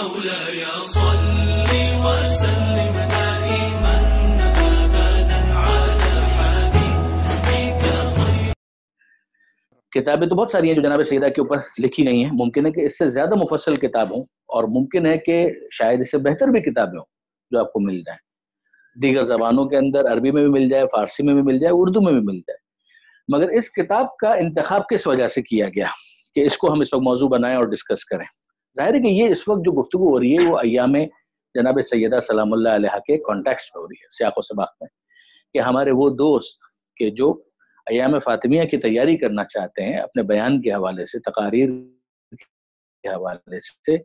مولاي صل وسلم دائما ابدا على حبيبك خير. کتابیں تو بہت ساری ہیں جو جناب سیدہ کے اوپر لکھی گئی ہیں. ممکن ہے کہ اس سے زیادہ مفصل کتاب ہوں اور ممکن ہے کہ شاید اس سے بہتر بھی کتابیں ہوں جو آپ کو مل جائیں دیگر زبانوں کے اندر. عربی میں بھی مل جائے, فارسی میں بھی مل جائے, اردو میں بھی مل جائے. مگر اس کتاب کا انتخاب کس وجہ سے کیا گیا کہ اس کو ہم اس وقت موضوع بنائیں اور ڈسکس کریں؟ ظاہر ہے کہ یہ اس وقت جو گفتگو ہو رہی ہے وہ ایام جناب سیدہ سلام اللہ علیہ کے کانٹیکسٹ میں ہو رہی ہے, سیاق و سباق میں, کہ ہمارے وہ دوست کہ جو ایام فاطمیہ کی تیاری کرنا چاہتے ہیں اپنے بیان کے حوالے سے, تقاریر کے حوالے سے,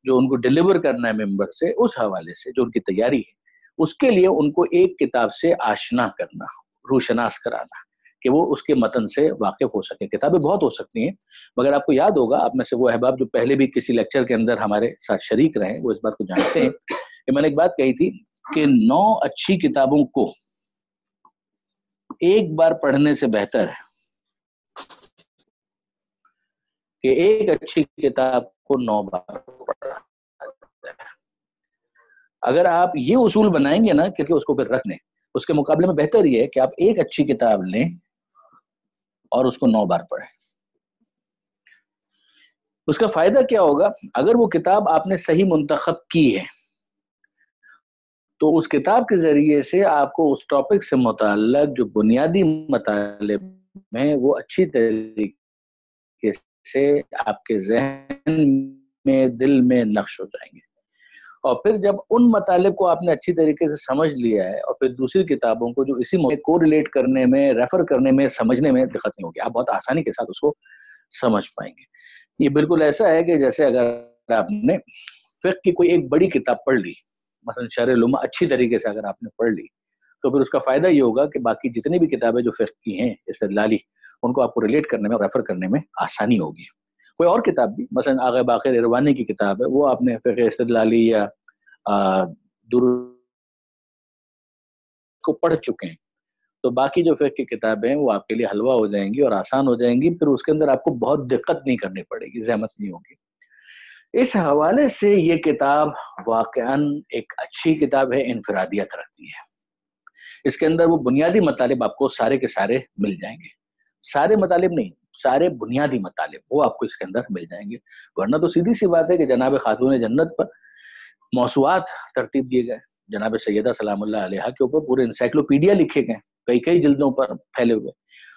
جو ان کو ڈیلیور کرنا ہے ممبر سے, اس حوالے سے جو ان کی تیاری ہے, اس کے لیے ان کو ایک کتاب سے آشنا کرنا, روشناس کرانا کہ وہ اس کے متن سے واقف ہو سکے. کتابیں بہت ہو سکتی ہیں مگر آپ کو یاد ہوگا, آپ میں سے وہ احباب جو پہلے بھی کسی لیکچر کے اندر ہمارے ساتھ شریک رہے ہیں وہ اس بات کو جانتے ہیں کہ میں نے ایک بات کہی تھی کہ 9 اچھی کتابوں کو ایک بار پڑھنے سے بہتر ہے کہ ایک اچھی کتاب کو 9 بار پڑھا. اگر آپ یہ اصول بنائیں گے نا کہ اس کو پھر رکھ لیں, اس کے مقابلے میں بہتر یہ ہے کہ آپ ایک اچھی کتاب لیں اور اس کو 9 بار پڑھیں. اس کا فائدہ کیا ہوگا؟ اگر وہ کتاب آپ نے صحیح منتخب کی ہے تو اس کتاب کے ذریعے سے آپ کو اس ٹاپک سے متعلق جو بنیادی مطالب ہیں وہ اچھی طریقے سے آپ کے ذہن میں, دل میں نقش ہو جائیں گے. اور پھر جب ان مطالب کو آپ نے اچھی طریقے سے سمجھ لیا ہے اور پھر دوسری کتابوں کو جو اسی موقع کو ریلیٹ کرنے میں, ریفر کرنے میں, سمجھنے میں دقت نہیں ہوگی. آپ بہت آسانی کے ساتھ اس کو سمجھ پائیں گے. یہ بالکل ایسا ہے کہ جیسے اگر آپ نے فقہ کی کوئی ایک بڑی کتاب پڑھ لی, مثلا شرح العلوم اچھی طریقے سے اگر آپ نے پڑھ لی, تو پھر اس کا فائدہ یہ ہوگا کہ باقی جتنی بھی کتابیں جو فقہ کی ہیں استدلالی, ان کو آپ کو ریلیٹ کرنے میں, ریفر کرنے میں آسانی ہوگی. کوئی اور کتاب بھی, مثلا آغا باقر اروانی کی کتاب ہے, وہ آپ نے فقہ استدلالی یا کو پڑھ چکے ہیں تو باقی جو فقہ کی کتابیں ہیں وہ آپ کے لیے حلوہ ہو جائیں گی اور آسان ہو جائیں گی. پھر اس کے اندر آپ کو بہت دقت نہیں کرنی پڑے گی, زحمت نہیں ہوگی. اس حوالے سے یہ کتاب واقعاً ایک اچھی کتاب ہے, انفرادیت رکھتی ہے. اس کے اندر وہ بنیادی مطالب آپ کو سارے کے سارے مل جائیں گے. سارے مطالب نہیں, سارے بنیادی مطالب وہ آپ کو اس کے اندر مل جائیں گے. ورنہ تو سیدھی سی بات ہے کہ جناب خاتون جنت پر موضوعات ترتیب دیے گئے, جناب سیدہ سلام اللہ علیہ کے اوپر پورے انسائکلوپیڈیا لکھے گئے, کئی جلدوں پر پھیلے ہوئے,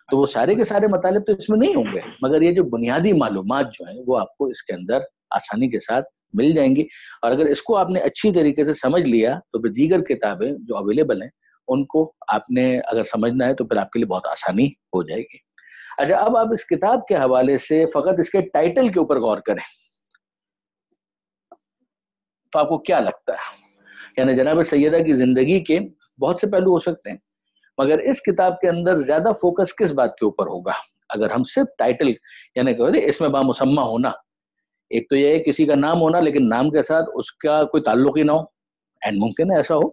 تو وہ سارے کے سارے مطالب تو اس میں نہیں ہوں گے, مگر یہ جو بنیادی معلومات جو ہیں وہ آپ کو اس کے اندر آسانی کے ساتھ مل جائیں گی. اور اگر اس کو آپ نے اچھی طریقے سے سمجھ لیا تو پھر دیگر کتابیں جو اویلیبل ہیں ان کو آپ نے اگر سمجھنا ہے تو پھر آپ کے لیے بہت آسانی ہو جائے گی. اچھا, اب آپ اس کتاب کے حوالے سے فقط اس کے ٹائٹل کے اوپر غور کریں تو آپ کو کیا لگتا ہے؟ یعنی جناب سیدہ کی زندگی کے بہت سے پہلو ہو سکتے ہیں مگر اس کتاب کے اندر زیادہ فوکس کس بات کے اوپر ہوگا؟ اگر ہم صرف ٹائٹل یعنی کہ اس میں بامسمہ ہونا, ایک تو یہ ہے کسی کا نام ہونا لیکن نام کے ساتھ اس کا کوئی تعلق ہی نہ ہو, اینڈ ممکن ہے ایسا ہو.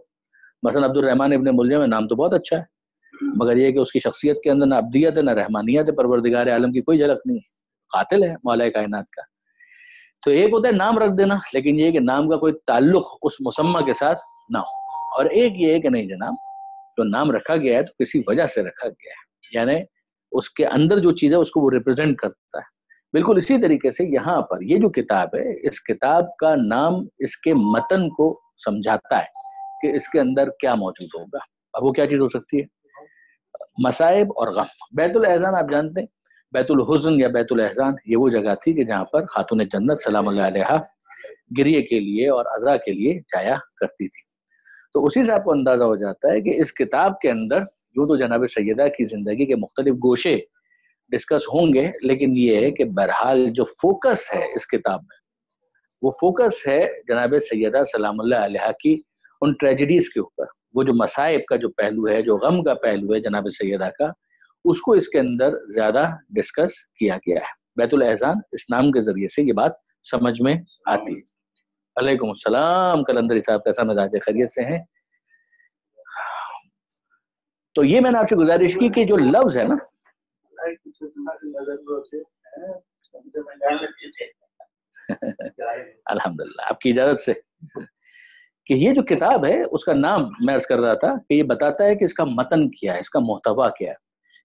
مثلا عبد الرحمن ابن ملجم میں نام تو بہت اچھا ہے مگر یہ کہ اس کی شخصیت کے اندر نہ ابدیت ہے نہ رحمانیت ہے, پروردگار عالم کی کوئی جھلک نہیں ہے, قاتل ہے مولا کائنات کا. تو ایک ہوتا ہے نام رکھ دینا, لیکن یہ کہ نام کا کوئی تعلق اس مسمہ کے ساتھ نہ ہو. اور ایک یہ ہے کہ نہیں جناب, جو نام رکھا گیا ہے تو کسی وجہ سے رکھا گیا ہے, یعنی اس کے اندر جو چیز ہے اس کو وہ ریپرزینٹ کرتا ہے. بالکل اسی طریقے سے یہاں پر یہ جو کتاب ہے, اس کتاب کا نام اس کے متن کو سمجھاتا ہے کہ اس کے اندر کیا موجود ہوگا. اب وہ کیا چیز ہو سکتی ہے؟ مصائب اور غم. بیت الاحزان آپ جانتے ہیں, بیت الحزن یا بیت الاحزان یہ وہ جگہ تھی کہ جہاں پر خاتون جنت سلام اللہ علیہ گریے کے لیے اور عزا کے لیے جایا کرتی تھی. تو اسی سے آپ کو اندازہ ہو جاتا ہے کہ اس کتاب کے اندر یوں تو جناب سیدہ کی زندگی کے مختلف گوشے ڈسکس ہوں گے, لیکن یہ ہے کہ بہرحال جو فوکس ہے اس کتاب میں وہ فوکس ہے جناب سیدہ سلام اللہ علیہ کی ان ٹریجڈیز کے اوپر. وہ جو مصائب کا جو پہلو ہے, جو غم کا پہلو ہے جناب سیدہ کا, اس کو اس کے اندر زیادہ ڈسکس کیا گیا ہے. بیت الاحزان اس نام کے ذریعے سے یہ بات سمجھ میں آتی ہے. علیکم السلام کلندری صاحب, کیسا مزاج ہے, خیریت سے ہیں؟ تو یہ میں نے آپ سے گزارش کی کہ جو لفظ ہے نا, الحمدللہ آپ کی اجازت سے کہ یہ جو کتاب ہے اس کا نام میں عرض کر رہا تھا کہ یہ بتاتا ہے کہ اس کا متن کیا ہے، اس کا محتوا کیا ہے،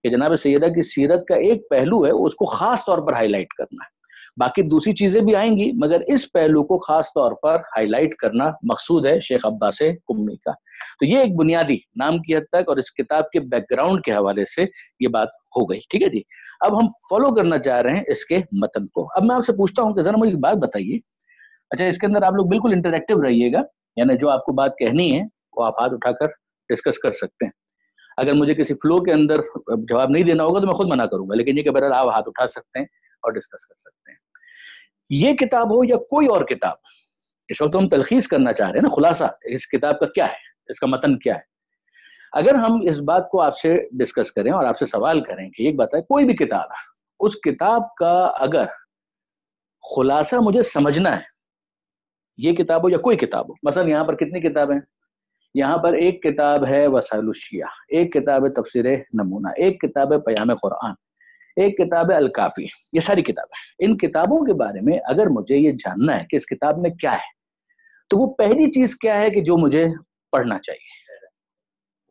کہ جناب سیدہ کی سیرت کا ایک پہلو ہے اس کو خاص طور پر ہائی لائٹ کرنا ہے، باقی دوسری چیزیں بھی آئیں گی مگر اس پہلو کو خاص طور پر ہائی لائٹ کرنا مقصود ہے شیخ عباس قمی کا۔ تو یہ ایک بنیادی نام کی حد تک اور اس کتاب کے بیک گراؤنڈ کے حوالے سے یہ بات ہو گئی، ٹھیک ہے جی۔ اب ہم فالو کرنا چاہ رہے ہیں اس کے متن کو۔ اب میں آپ سے پوچھتا ہوں کہ ذرا مجھے ایک بات بتائیے، اچھا اس کے اندر آپ لوگ بالکل انٹریکٹیو رہیے گا، یعنی جو آپ کو بات کہنی ہے وہ آپ ہاتھ اٹھا کر ڈسکس کر سکتے ہیں، اگر مجھے کسی فلو کے اندر جواب نہیں دینا ہوگا تو میں خود منع کروں گا، لیکن یہ کہ بہرحال آپ ہاتھ اٹھا سکتے ہیں اور ڈسکس کر سکتے ہیں۔ یہ کتاب ہو یا کوئی اور کتاب، اس وقت ہم تلخیص کرنا چاہ رہے ہیں نا، خلاصہ اس کتاب کا کیا ہے، اس کا متن کیا ہے۔ اگر ہم اس بات کو آپ سے ڈسکس کریں اور آپ سے سوال کریں کہ ایک بات ہے، کوئی بھی کتاب ہے، اس کتاب کا اگر خلاصہ مجھے سمجھنا ہے، یہ کتاب ہو یا کوئی کتاب ہو، مثلا یہاں پر کتنی کتابیں ہیں؟ یہاں پر ایک کتاب ہے وسائل الشیعہ، ایک کتاب ہے تفسیر نمونہ، ایک کتاب ہے پیام قرآن، ایک کتاب ہے الکافی، یہ ساری کتابیں۔ ان کتابوں کے بارے میں اگر مجھے یہ جاننا ہے کہ اس کتاب میں کیا ہے، تو وہ پہلی چیز کیا ہے کہ جو مجھے پڑھنا چاہیے؟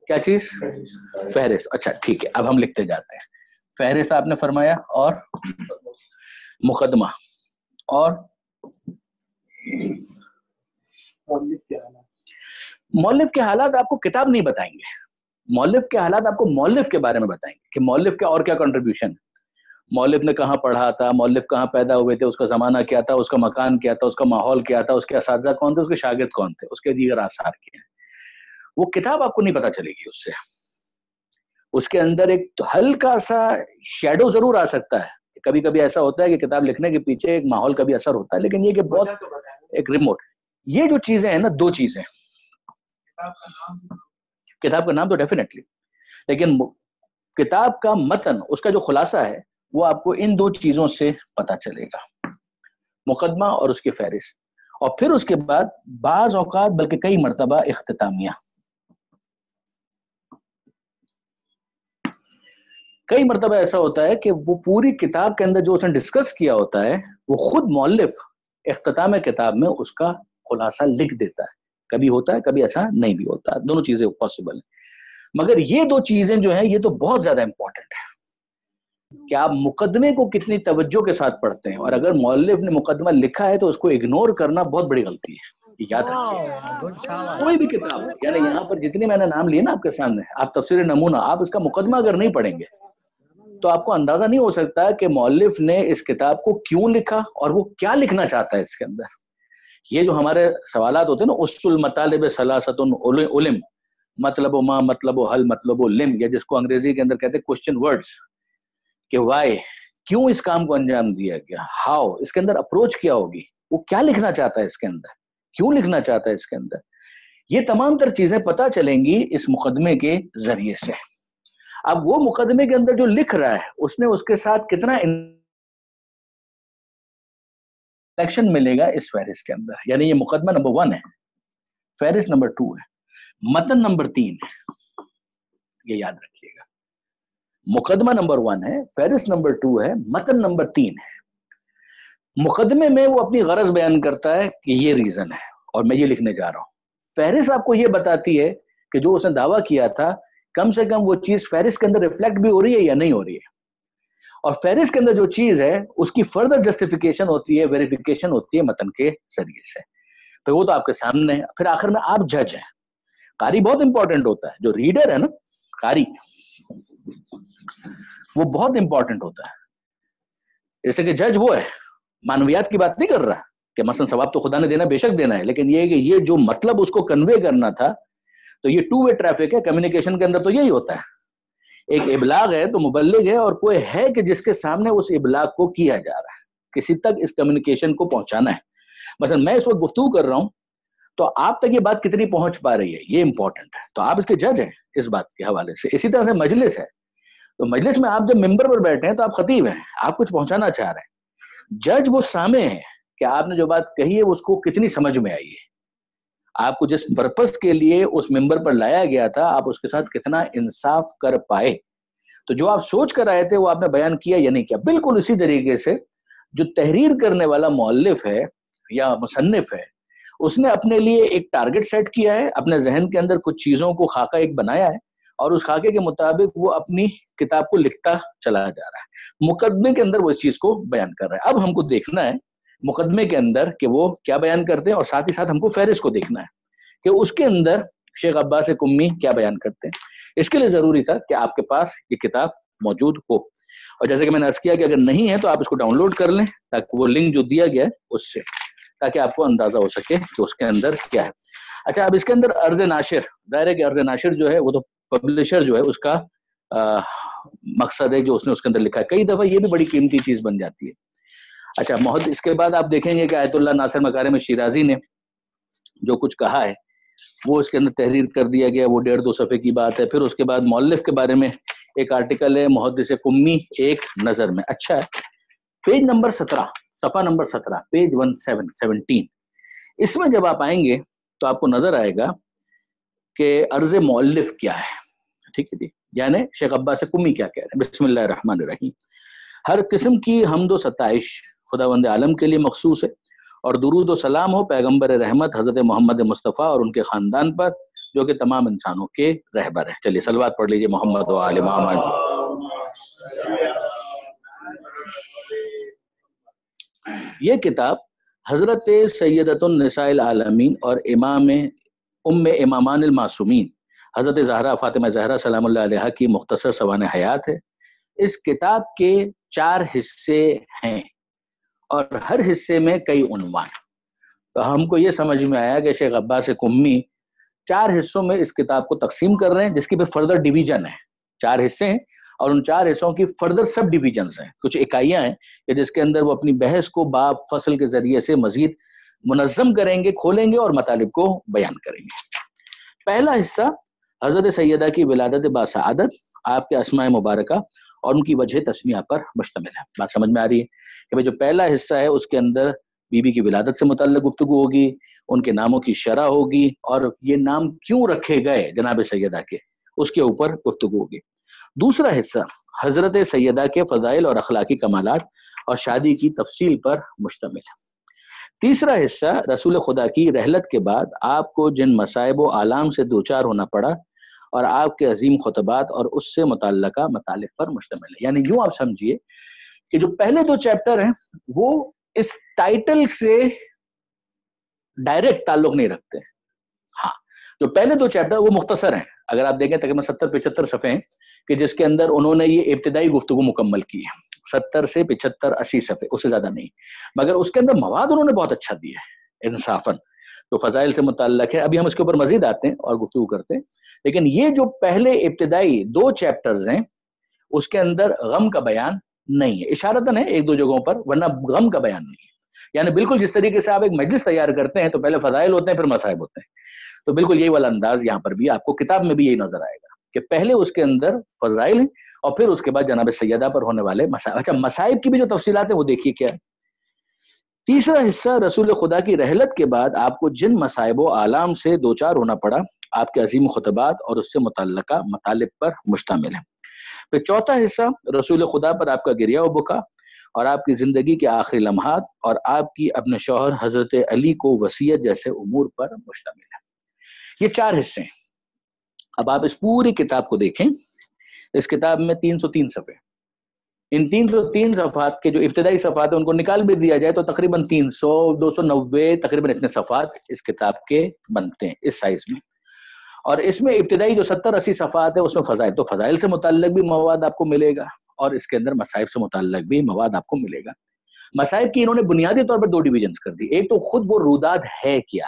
کیا چیز؟ فہرست۔ اچھا ٹھیک ہے، اب ہم لکھتے جاتے ہیں۔ فہرست آپ نے فرمایا، اور مقدمہ، اور مؤلف کے حالات آپ کو کتاب نہیں بتائیں گے، مؤلف کے حالات آپ کو مؤلف کے بارے میں بتائیں گے کہ مؤلف کا اور کیا کنٹریبیوشن، مؤلف نے کہاں پڑھا تھا، مؤلف کہاں پیدا ہوئے تھے، اس کا زمانہ کیا تھا، اس کا مکان کیا تھا، اس کا ماحول کیا تھا، اس کے اساتذہ کون تھے، اس کے شاگرد کون تھے، اس کے دیگر آثار کیا ہیں۔ وہ کتاب آپ کو نہیں پتا چلے گی اس سے، اس کے اندر ایک ہلکا سا شیڈو ضرور آ سکتا ہے، کبھی کبھی ایسا ہوتا ہے کہ کتاب لکھنے کے پیچھے ایک ماحول کا بھی اثر ہوتا ہے، لیکن یہ کہ بہت ایک ریموٹ۔ یہ جو چیزیں ہیں نا، دو چیزیں، کتاب کا نام تو ڈیفینیٹلی، لیکن کتاب کا متن، اس کا جو خلاصہ ہے وہ آپ کو ان دو چیزوں سے پتا چلے گا، مقدمہ اور اس کی فہرست، اور پھر اس کے بعد بعض اوقات بلکہ کئی مرتبہ اختتامیہ۔ کئی مرتبہ ایسا ہوتا ہے کہ وہ پوری کتاب کے اندر جو اس نے ڈسکس کیا ہوتا ہے وہ خود مؤلف اختتام کتاب میں اس کا خلاصہ لکھ دیتا ہے، کبھی ہوتا ہے کبھی ایسا نہیں بھی ہوتا، دونوں چیزیں پاسبل ہیں۔ مگر یہ دو چیزیں جو ہیں یہ تو بہت زیادہ امپورٹنٹ ہے کہ آپ مقدمے کو کتنی توجہ کے ساتھ پڑھتے ہیں، اور اگر مؤلف نے مقدمہ لکھا ہے تو اس کو اگنور کرنا بہت بڑی غلطی ہے، یاد رکھیے۔ کوئی بھی کتاب، یعنی یہاں پر جتنی میں نے نام لیے نا آپ کے سامنے، آپ تفسیر نمونہ، آپ اس کا مقدمہ اگر نہیں پڑھیں گے تو آپ کو اندازہ نہیں ہو سکتا کہ مؤلف نے اس کتاب کو کیوں لکھا اور وہ کیا لکھنا چاہتا ہے اس کے اندر۔ یہ جو ہمارے سوالات ہوتے ہیں نا، اصل المطالب ثلاثۃ علم، مطلب و ما، مطلب و حل، مطلب و لم، یا جس کو انگریزی کے اندر کہتے ہیں کوسچن ورڈز، کہ وائی، کیوں اس کام کو انجام دیا گیا، ہاؤ، اس کے اندر اپروچ کیا ہوگی، وہ کیا لکھنا چاہتا ہے اس کے اندر، کیوں لکھنا چاہتا ہے اس کے اندر، یہ تمام تر چیزیں پتہ چلیں گی اس مقدمے کے ذریعے سے۔ اب وہ مقدمے کے اندر جو لکھ رہا ہے اس نے اس کے ساتھ کتنا انٹریکشن ملے گا اس فہرست کے اندر، یعنی یہ مقدمہ نمبر 1 ہے، فہرست نمبر 2 ہے، متن نمبر 3 ہے، یہ یاد رکھیے گا۔ مقدمہ نمبر 1 ہے، فہرست نمبر 2 ہے، متن نمبر 3 ہے۔ مقدمے میں وہ اپنی غرض بیان کرتا ہے کہ یہ ریزن ہے اور میں یہ لکھنے جا رہا ہوں۔ فہرست آپ کو یہ بتاتی ہے کہ جو اس نے دعویٰ کیا تھا کم سے کم وہ چیز فہرست کے اندر ریفلیکٹ بھی ہو رہی ہے یا نہیں ہو رہی ہے، اور فہرست کے اندر جو چیز ہے اس کی فردر جسٹیفیکیشن ہوتی ہے، ویریفیکیشن ہوتی ہے متن کے ذریعے سے، پھر وہ تو آپ کے سامنے ہے۔ پھر آخر میں آپ جج ہیں، قاری بہت امپورٹنٹ ہوتا ہے، جو ریڈر ہے نا، قاری، وہ بہت امپورٹنٹ ہوتا ہے، جیسے کہ جج وہ ہے، معنویات کی بات نہیں کر رہا کہ مثلا ثواب تو خدا نے دینا، بے شک دینا ہے، لیکن یہ کہ یہ جو مطلب اس کو کنوے کرنا تھا، تو یہ 2 وے ٹریفک ہے، کمیونیکیشن کے اندر تو یہی ہوتا ہے، ایک ابلاغ ہے تو مبلغ ہے، اور کوئی ہے کہ جس کے سامنے اس ابلاغ کو کیا جا رہا ہے، کسی تک اس کمیونیکیشن کو پہنچانا ہے۔ مثلا میں اس وقت گفتگو کر رہا ہوں تو آپ تک یہ بات کتنی پہنچ پا رہی ہے، یہ امپورٹنٹ ہے، تو آپ اس کے جج ہیں اس بات کے حوالے سے۔ اسی طرح سے مجلس ہے، تو مجلس میں آپ جب ممبر پر بیٹھے ہیں تو آپ خطیب ہیں، آپ کچھ پہنچانا چاہ رہے ہیں، جج وہ سامع ہے کہ آپ نے جو بات کہی ہے اس کو کتنی سمجھ میں آئی ہے، آپ کو جس پرپس کے لیے اس ممبر پر لایا گیا تھا آپ اس کے ساتھ کتنا انصاف کر پائے، تو جو آپ سوچ کر آئے تھے وہ آپ نے بیان کیا یا نہیں کیا۔ بالکل اسی طریقے سے جو تحریر کرنے والا مؤلف ہے یا مصنف ہے اس نے اپنے لیے ایک ٹارگٹ سیٹ کیا ہے، اپنے ذہن کے اندر کچھ چیزوں کو خاکہ ایک بنایا ہے اور اس خاکے کے مطابق وہ اپنی کتاب کو لکھتا چلا جا رہا ہے، مقدمے کے اندر وہ اس چیز کو بیان کر رہا ہے۔ اب ہم کو دیکھنا ہے مقدمے کے اندر کہ وہ کیا بیان کرتے ہیں، اور ساتھ ہی ساتھ ہم کو فہرست کو دیکھنا ہے کہ اس کے اندر شیخ عباس قمی کیا بیان کرتے ہیں۔ اس کے لیے ضروری تھا کہ آپ کے پاس یہ کتاب موجود ہو، اور جیسے کہ میں نے عرض کیا کہ اگر نہیں ہے تو آپ اس کو ڈاؤن لوڈ کر لیں تاکہ وہ لنک جو دیا گیا ہے اس سے، تاکہ آپ کو اندازہ ہو سکے کہ اس کے اندر کیا ہے۔ اچھا، اب اس کے اندر عرض ناشر، ظاہر ہے کہ عرض ناشر جو ہے وہ تو پبلشر جو ہے اس کا مقصد ہے جو اس نے اس کے اندر لکھا ہے، کئی دفعہ یہ بھی بڑی قیمتی چیز بن جاتی ہے۔ اچھا، اس کے بعد آپ دیکھیں گے کہ آیت اللہ ناصر مکارم شیرازی نے جو کچھ کہا ہے وہ اس کے اندر تحریر کر دیا گیا، وہ 1.5-2 صفحے کی بات ہے۔ پھر اس کے بعد مؤلف کے بارے میں ایک آرٹیکل ہے، محدث قمی ایک نظر میں۔ اچھا ہے، پیج نمبر 17، صفحہ نمبر 17، پیج 17، اس میں جب آپ آئیں گے تو آپ کو نظر آئے گا کہ عرض مؤلف کیا ہے، ٹھیک ہے جی، یعنی شیخ عباس قمی کیا کہہ رہے ہیں۔ بسم اللہ الرحمن الرحیم۔ ہر قسم کی حمد و ستائش خداوند عالم کے لیے مخصوص ہے، اور درود و سلام ہو پیغمبر رحمت حضرت محمد مصطفیٰ اور ان کے خاندان پر جو کہ تمام انسانوں کے رہبر ہیں۔ چلیے صلوات پڑھ لیجئے محمد و آل محمد۔ یہ کتاب حضرت سیدۃ النساء العالمین اور امامان المعصومین حضرت زہرا فاطمہ زہرا سلام اللہ علیہا کی مختصر سوانح حیات ہے۔ اس کتاب کے 4 حصے ہیں اور ہر حصے میں کئی عنوان۔ تو ہم کو یہ سمجھ میں آیا کہ شیخ عباس قمی 4 حصوں میں اس کتاب کو تقسیم کر رہے ہیں، جس کی پھر فردر ڈیویژن ہے۔ 4 حصے ہیں اور ان 4 حصوں کی فردر سب ڈیویژنز ہیں، کچھ اکائیاں ہیں کہ جس کے اندر وہ اپنی بحث کو باب فصل کے ذریعے سے مزید منظم کریں گے، کھولیں گے اور مطالب کو بیان کریں گے۔ پہلا حصہ حضرت سیدہ کی ولادت باسعادت، آپ کے اسماء مبارکہ اور ان کی وجہ تسمیہ پر مشتمل ہے۔ بات سمجھ میں آ رہی ہے کہ بھئی جو پہلا حصہ ہے اس کے اندر بی بی کی ولادت سے متعلق گفتگو ہوگی، ان کے ناموں کی شرح ہوگی، اور یہ نام کیوں رکھے گئے جناب سیدہ کے، اس کے اوپر گفتگو ہوگی۔ دوسرا حصہ حضرت سیدہ کے فضائل اور اخلاقی کمالات اور شادی کی تفصیل پر مشتمل ہے۔ تیسرا حصہ رسول خدا کی رحلت کے بعد آپ کو جن مصائب و آلام سے دوچار ہونا پڑا اور آپ کے عظیم خطبات اور اس سے متعلقہ مطالب پر مشتمل ہے۔ یعنی یوں آپ سمجھیے کہ جو پہلے 2 چیپٹر ہیں وہ اس ٹائٹل سے ڈائریکٹ تعلق نہیں رکھتے ہیں۔ ہاں، جو پہلے 2 چیپٹر وہ مختصر ہیں، اگر آپ دیکھیں تقریباً 70-75 صفحے ہیں کہ جس کے اندر انہوں نے یہ ابتدائی گفتگو مکمل کی ہے، 70 سے 75-80 صفحے، اس سے زیادہ نہیں، مگر اس کے اندر مواد انہوں نے بہت اچھا دیا ہے انصافاً، تو فضائل سے متعلق ہے۔ ابھی ہم اس کے اوپر مزید آتے ہیں اور گفتگو کرتے ہیں، لیکن یہ جو پہلے ابتدائی 2 چیپٹرز ہیں اس کے اندر غم کا بیان نہیں ہے، اشارتاً ہے 1-2 جگہوں پر، ورنہ غم کا بیان نہیں ہے۔ یعنی بالکل جس طریقے سے آپ ایک مجلس تیار کرتے ہیں تو پہلے فضائل ہوتے ہیں پھر مصائب ہوتے ہیں، تو بالکل یہی والا انداز یہاں پر بھی آپ کو کتاب میں بھی یہی نظر آئے گا کہ پہلے اس کے اندر فضائل ہیں اور پھر اس کے بعد جناب سیدہ پر ہونے والے مصائب۔ اچھا، مصائب کی بھی جو تفصیلات ہیں وہ دیکھیے کیا ہے۔ تیسرا حصہ رسول خدا کی رحلت کے بعد آپ کو جن مصائب و آلام سے دوچار ہونا پڑا آپ کے عظیم خطبات اور اس سے متعلقہ مطالب پر مشتمل ہے۔ پھر چوتھا حصہ رسول خدا پر آپ کا گریہ و بکا اور آپ کی زندگی کے آخری لمحات اور آپ کی اپنے شوہر حضرت علی کو وصیت جیسے امور پر مشتمل ہے۔ یہ 4 حصے ہیں۔ اب آپ اس پوری کتاب کو دیکھیں، اس کتاب میں 303 صفحے، ان 303 صفحات کے جو ابتدائی صفحات ہیں ان کو نکال بھی دیا جائے تو تقریباً 300-290 تقریباً اتنے صفحات اس کتاب کے بنتے ہیں اس سائز میں، اور اس میں ابتدائی جو 70-80 صفحات ہیں اس میں فضائل، تو فضائل سے متعلق بھی مواد آپ کو ملے گا اور اس کے اندر مصائب سے متعلق بھی مواد آپ کو ملے گا۔ مصائب کی انہوں نے بنیادی طور پر 2 ڈیویژنز کر دی، ایک تو خود وہ روداد ہے کیا،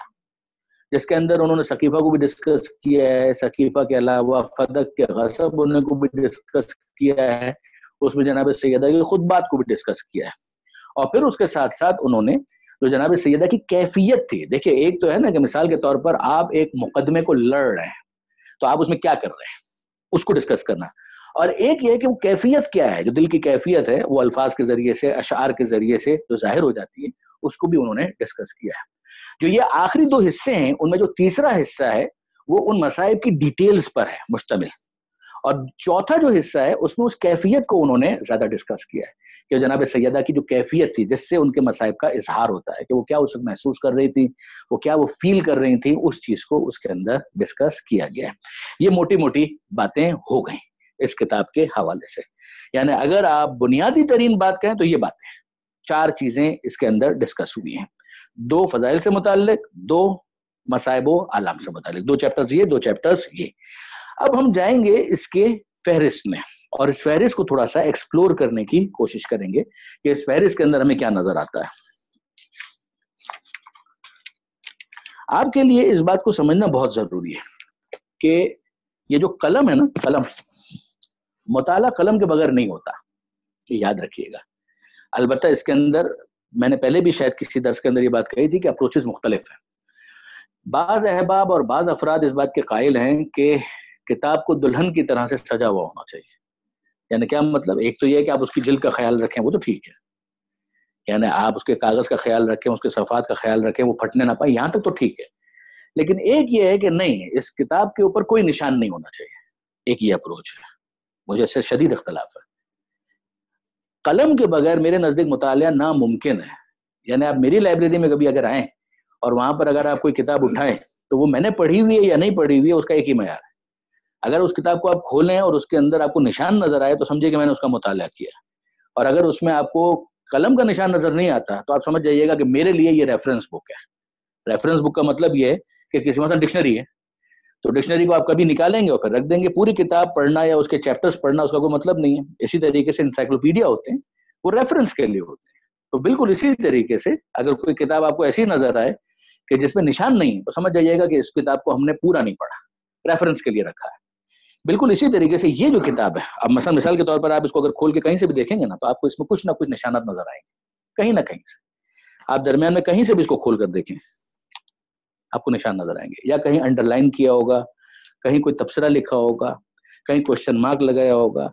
جس کے اندر انہوں نے سقیفہ کو بھی ڈسکس کیا ہے، سقیفہ کے علاوہ فدق کے غصب ہونے کو بھی ڈسکس کیا ہے، اس میں جناب سیدہ کی خطبات کو بھی ڈسکس کیا ہے، اور پھر اس کے ساتھ ساتھ انہوں نے جو جناب سیدہ کی کیفیت تھی، دیکھیں ایک تو ہے نا کہ مثال کے طور پر آپ ایک مقدمے کو لڑ رہے ہیں تو آپ اس میں کیا کر رہے ہیں اس کو ڈسکس کرنا، اور ایک یہ کہ وہ کیفیت کیا ہے، جو دل کی کیفیت ہے وہ الفاظ کے ذریعے سے اشعار کے ذریعے سے جو ظاہر ہو جاتی ہے اس کو بھی انہوں نے ڈسکس کیا ہے۔ جو یہ آخری 2 حصے ہیں ان میں جو تیسرا حصہ ہے وہ ان مصائب کی ڈیٹیلز پر ہے مشتمل، اور چوتھا جو حصہ ہے اس میں اس کیفیت کو انہوں نے زیادہ ڈسکس کیا ہے کہ جناب سیدہ کی جو کیفیت تھی جس سے ان کے مصائب کا اظہار ہوتا ہے کہ وہ کیا اس وقت محسوس کر رہی تھی, وہ کیا وہ فیل کر رہی تھی, اس چیز کو اس کے اندر ڈسکس کیا گیا ہے. یہ موٹی موٹی باتیں ہو گئیں اس کتاب کے حوالے سے. یعنی اگر آپ بنیادی ترین بات کہیں تو یہ باتیں 4 چیزیں اس کے اندر ڈسکس ہوئی ہیں. 2 فضائل سے متعلق, 2 مصائب و آلام سے متعلق, 2 چیپٹرز یہ, 2 چیپٹرز یہ. اب ہم جائیں گے اس کے فہرست میں اور اس فہرست کو تھوڑا سا ایکسپلور کرنے کی کوشش کریں گے کہ اس فہرست کے اندر ہمیں کیا نظر آتا ہے. آپ کے لیے اس بات کو سمجھنا بہت ضروری ہے کہ یہ جو قلم ہے نا, قلم, مطالعہ قلم کے بغیر نہیں ہوتا, یہ یاد رکھیے گا. البتہ اس کے اندر میں نے پہلے بھی شاید کسی درس کے اندر یہ بات کہی تھی کہ اپروچز مختلف ہیں. بعض احباب اور بعض افراد اس بات کے قائل ہیں کہ کتاب کو دلہن کی طرح سے سجا ہوا ہونا چاہیے. یعنی کیا مطلب؟ ایک تو یہ ہے کہ آپ اس کی جلد کا خیال رکھیں, وہ تو ٹھیک ہے, یعنی آپ اس کے کاغذ کا خیال رکھیں, اس کے صفحات کا خیال رکھیں, وہ پھٹنے نہ پائیں, یہاں تک تو ٹھیک ہے. لیکن ایک یہ ہے کہ نہیں, اس کتاب کے اوپر کوئی نشان نہیں ہونا چاہیے. ایک یہ اپروچ ہے, مجھے اس سے شدید اختلاف ہے. قلم کے بغیر میرے نزدیک مطالعہ ناممکن ہے. یعنی آپ میری لائبریری میں کبھی اگر آئیں اور وہاں پر اگر آپ کوئی کتاب اٹھائیں تو وہ میں نے پڑھی ہوئی ہے یا نہیں پڑھی ہوئی ہے اس کا ایک ہی معیار ہے. اگر اس کتاب کو آپ کھولیں اور اس کے اندر آپ کو نشان نظر آئے تو سمجھے کہ میں نے اس کا مطالعہ کیا, اور اگر اس میں آپ کو قلم کا نشان نظر نہیں آتا تو آپ سمجھ جائیے گا کہ میرے لیے یہ ریفرنس بک ہے. ریفرنس بک کا مطلب یہ ہے کہ کسی مثلا ڈکشنری ہے تو ڈکشنری کو آپ کبھی نکالیں گے اور پھر رکھ دیں گے. پوری کتاب پڑھنا یا اس کے چیپٹرز پڑھنا اس کا کوئی مطلب نہیں ہے. اسی طریقے سے انسائکلوپیڈیا ہوتے ہیں, وہ ریفرنس کے لیے ہوتے ہیں. تو بالکل اسی طریقے سے اگر کوئی کتاب آپ کو ایسی نظر آئے کہ جس میں نشان نہیں تو سمجھ جائیے گا کہ اس کتاب کو ہم نے پورا نہیں پڑھا, ریفرنس کے لیے رکھا ہے. بالکل اسی طریقے سے یہ جو کتاب ہے, اب مثلا مثال کے طور پر آپ اس کو اگر کھول کے کہیں سے بھی دیکھیں گے نا تو آپ کو اس میں کچھ نہ کچھ نشانات نظر آئیں گے کہیں نہ کہیں سے. آپ درمیان میں کہیں سے بھی اس کو کھول کر دیکھیں آپ کو نشان نظر آئیں گے, یا کہیں انڈر لائن کیا ہوگا, کہیں کوئی تبصرہ لکھا ہوگا, کہیں کوشچن مارک لگایا ہوگا,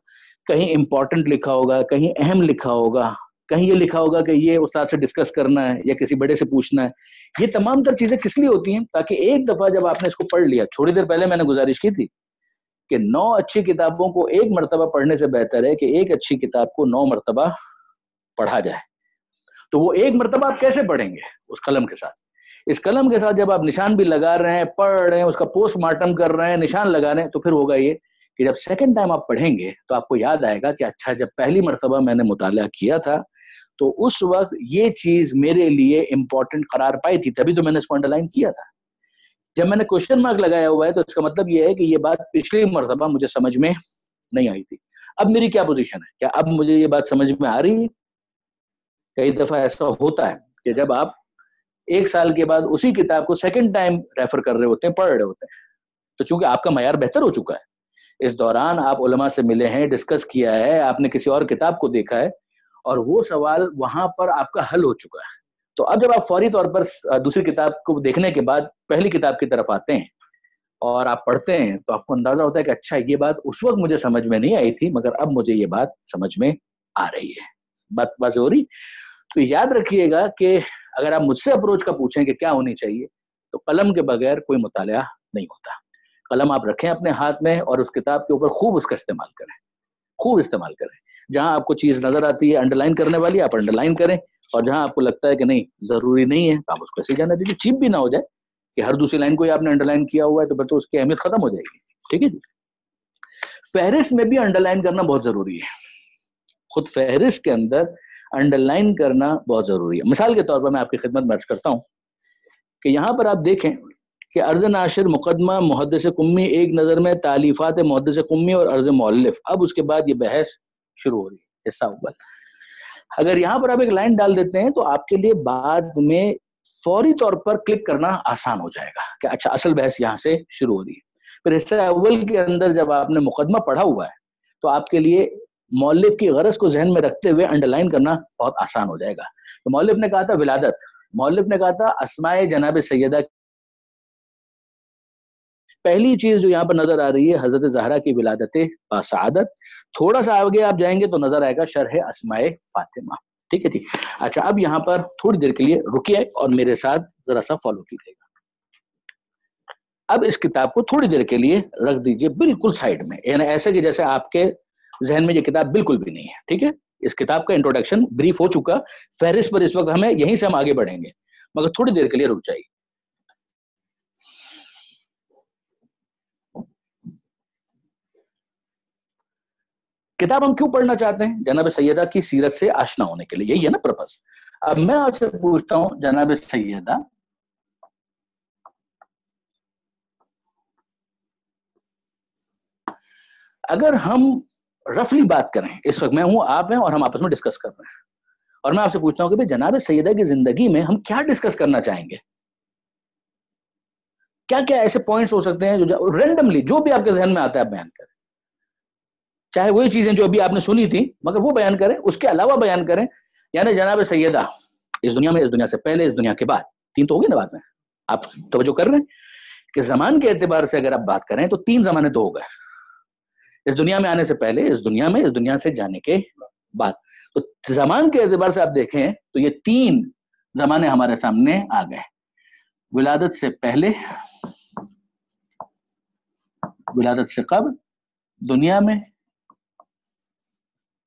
کہیں امپورٹنٹ لکھا ہوگا, کہیں اہم لکھا ہوگا, کہیں یہ لکھا ہوگا کہ یہ استاد سے ڈسکس کرنا ہے یا کسی بڑے سے پوچھنا ہے. یہ تمام تر چیزیں کس لیے ہوتی ہیں؟ تاکہ ایک دفعہ جب آپ نے اس کو پڑھ لیا, تھوڑی دیر پہلے میں نے گزارش کی تھی کہ 9 اچھی کتابوں کو ایک مرتبہ پڑھنے سے بہتر ہے کہ ایک اچھی کتاب کو 9 مرتبہ پڑھا جائے. تو وہ ایک مرتبہ آپ کیسے پڑھیں گے؟ اس قلم کے ساتھ. اس قلم کے ساتھ جب آپ نشان بھی لگا رہے ہیں, پڑھ رہے ہیں, اس کا پوسٹ مارٹم کر رہے ہیں, نشان لگا رہے ہیں, تو پھر ہوگا یہ کہ جب سیکنڈ ٹائم آپ پڑھیں گے تو آپ کو یاد آئے گا کہ اچھا جب پہلی مرتبہ میں نے مطالعہ کیا تھا تو اس وقت یہ چیز میرے لیے امپورٹنٹ قرار پائی تھی, تبھی تو میں نے اس کو انڈر لائن کیا تھا. جب میں نے کوشچن مارک لگایا ہوا ہے تو اس کا مطلب یہ ہے کہ یہ بات پچھلی مرتبہ مجھے سمجھ میں نہیں آئی تھی. اب میری کیا پوزیشن ہے؟ کیا اب مجھے یہ بات سمجھ میں آ رہی ہے؟ کئی دفعہ ایسا ہوتا ہے کہ جب آپ 1 سال کے بعد اسی کتاب کو سیکنڈ ٹائم ریفر کر رہے ہوتے ہیں, پڑھ رہے ہوتے ہیں, تو چونکہ آپ کا معیار بہتر ہو چکا ہے, اس دوران آپ علماء سے ملے ہیں, ڈسکس کیا ہے, آپ نے کسی اور کتاب کو دیکھا ہے اور وہ سوال وہاں پر آپ کا حل ہو چکا ہے, تو اب جب آپ فوری طور پر دوسری کتاب کو دیکھنے کے بعد پہلی کتاب کی طرف آتے ہیں اور آپ پڑھتے ہیں تو آپ کو اندازہ ہوتا ہے کہ اچھا یہ بات اس وقت مجھے سمجھ میں نہیں آئی تھی مگر اب مجھے یہ بات سمجھ میں آ رہی ہے. بات ہو رہی. تو یاد رکھیے گا کہ اگر آپ مجھ سے اپروچ کا پوچھیں کہ کیا ہونی چاہیے تو قلم کے بغیر کوئی مطالعہ نہیں ہوتا. قلم آپ رکھیں اپنے ہاتھ میں اور اس کتاب کے اوپر خوب اس کا استعمال کریں, خوب استعمال کریں. جہاں آپ کو چیز نظر آتی ہے انڈر لائن کرنے والی آپ انڈر لائن کریں, اور جہاں آپ کو لگتا ہے کہ نہیں ضروری نہیں ہے تو آپ اس کو ایسے جانے دیجیے. چیپ بھی نہ ہو جائے کہ ہر دوسری لائن کو ہی آپ نے انڈر لائن کیا ہوا ہے تو بس اس کی اہمیت ختم ہو جائے گی. ٹھیک ہے جی. فہرست میں بھی انڈر لائن کرنا بہت ضروری ہے. خود فہرست کے اندر انڈر لائن کرنا بہت ضروری ہے. مثال کے طور پر میں آپ کی خدمت میں عرض کرتا ہوں کہ یہاں پر آپ دیکھیں کہ عرض ناشر مقدمہ محدث قمی ایک نظر میں تالیفات محدث قمی اور عرض مؤلف. اب اس کے بعد یہ بحث شروع ہو رہی ہے حصہ اول. اگر یہاں پر آپ ایک لائن ڈال دیتے ہیں تو آپ کے لیے بعد میں فوری طور پر کلک کرنا آسان ہو جائے گا کہ اچھا اصل بحث یہاں سے شروع ہو رہی ہے. پھر حصہ اول کے اندر جب آپ نے مقدمہ پڑھا ہوا ہے تو آپ کے لیے مؤلف کی غرض کو ذہن میں رکھتے ہوئے انڈر لائن کرنا بہت آسان ہو جائے گا. تو مؤلف نے کہا تھا ولادت, مؤلف نے کہا تھا اسماء جناب سیدہ. پہلی چیز جو یہاں پر نظر آ رہی ہے حضرت زہرا کی ولادت باسعادت. تھوڑا سا آگے آپ جائیں گے تو نظر آئے گا شرح اسماء فاطمہ. ٹھیک ہے. اچھا اب یہاں پر تھوڑی دیر کے لیے رکیے اور میرے ساتھ ذرا سا فالو کیجیے گا. اب اس کتاب کو تھوڑی دیر کے لیے رکھ دیجئے بالکل سائڈ میں, یعنی ایسے کہ جیسے آپ کے ذہن میں یہ کتاب بالکل بھی نہیں ہے. ٹھیک ہے. اس کتاب کا انٹروڈکشن بریف ہو چکا، فہرست پر اس وقت ہمیں یہیں سے ہم آگے بڑھیں گے، مگر تھوڑی دیر کے لیے رک جائیے. کتاب ہم کیوں پڑھنا چاہتے ہیں؟ جناب سیدہ کی سیرت سے آشنا ہونے کے لیے، یہی ہے نا پرپس. اب میں آپ سے پوچھتا ہوں جناب سیدہ، اگر ہم رفلی بات کریں، اس وقت میں ہوں، آپ ہیں، اور ہم آپس میں ڈسکس کر رہے ہیں، اور میں آپ سے پوچھتا ہوں کہ جناب سیدہ کی زندگی میں ہم کیا ڈسکس کرنا چاہیں گے؟ کیا کیا ایسے پوائنٹس ہو سکتے ہیں جو رینڈملی جو بھی آپ کے ذہن میں آتا ہے آپ بیان کریں، چاہے وہی چیزیں جو ابھی آپ نے سنی تھی مگر وہ بیان کریں، اس کے علاوہ بیان کریں. یعنی جناب سیدہ اس دنیا میں، اس دنیا سے پہلے، اس دنیا کے بعد، 3 تو ہو گئی نا باتیں. آپ توجہ کر رہے ہیں کہ زمان کے اعتبار سے اگر آپ بات کریں تو 3 زمانے تو ہو گئے، اس دنیا میں آنے سے پہلے، اس دنیا میں، اس دنیا سے جانے کے بعد. تو زمان کے اعتبار سے آپ دیکھیں تو یہ 3 زمانے ہمارے سامنے آ گئے. ولادت سے پہلے، ولادت سے قبل، دنیا میں،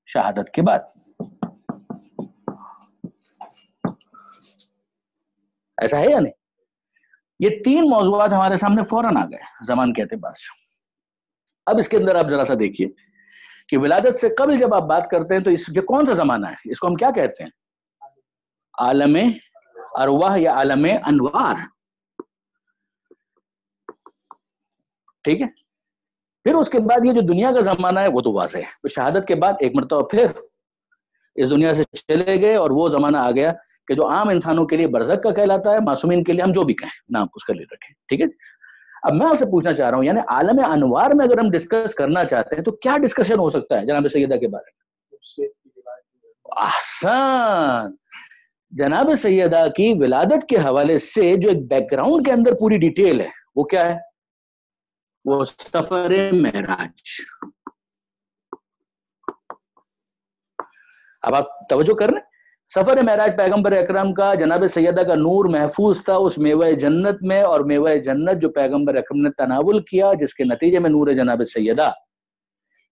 شہادت کے بعد. ایسا ہے یا نہیں؟ یہ 3 موضوعات ہمارے سامنے فوراً آ گئے زمان کے اعتبار سے. اب اس کے اندر آپ ذرا سا دیکھیے کہ ولادت سے قبل جب آپ بات کرتے ہیں تو یہ کون سا زمانہ ہے؟ اس کو ہم کیا کہتے ہیں؟ عالم ارواح یا عالم انوار. ٹھیک ہے. پھر اس کے بعد یہ جو دنیا کا زمانہ ہے وہ تو واضح ہے. تو شہادت کے بعد ایک مرتبہ پھر اس دنیا سے چلے گئے اور وہ زمانہ آ گیا کہ جو عام انسانوں کے لیے برزخ کا کہلاتا ہے، معصومین کے لیے ہم جو بھی کہیں نام اس کا لے رکھیں. ٹھیک ہے. اب میں آپ سے پوچھنا چاہ رہا ہوں، یعنی عالم انوار میں اگر ہم ڈسکس کرنا چاہتے ہیں تو کیا ڈسکشن ہو سکتا ہے جناب سیدہ کے بارے میں؟ احسان. جناب سیدہ کی ولادت کے حوالے سے جو ایک بیک گراؤنڈ کے اندر پوری ڈیٹیل ہے وہ کیا ہے؟ وہ سفر معراج. اب آپ توجہ کر رہے ہیں، سفر معراج پیغمبر اکرم کا، جناب سیدہ کا نور محفوظ تھا اس میوہ جنت میں، اور میوہ جنت جو پیغمبر اکرم نے تناول کیا، جس کے نتیجے میں نور جناب سیدہ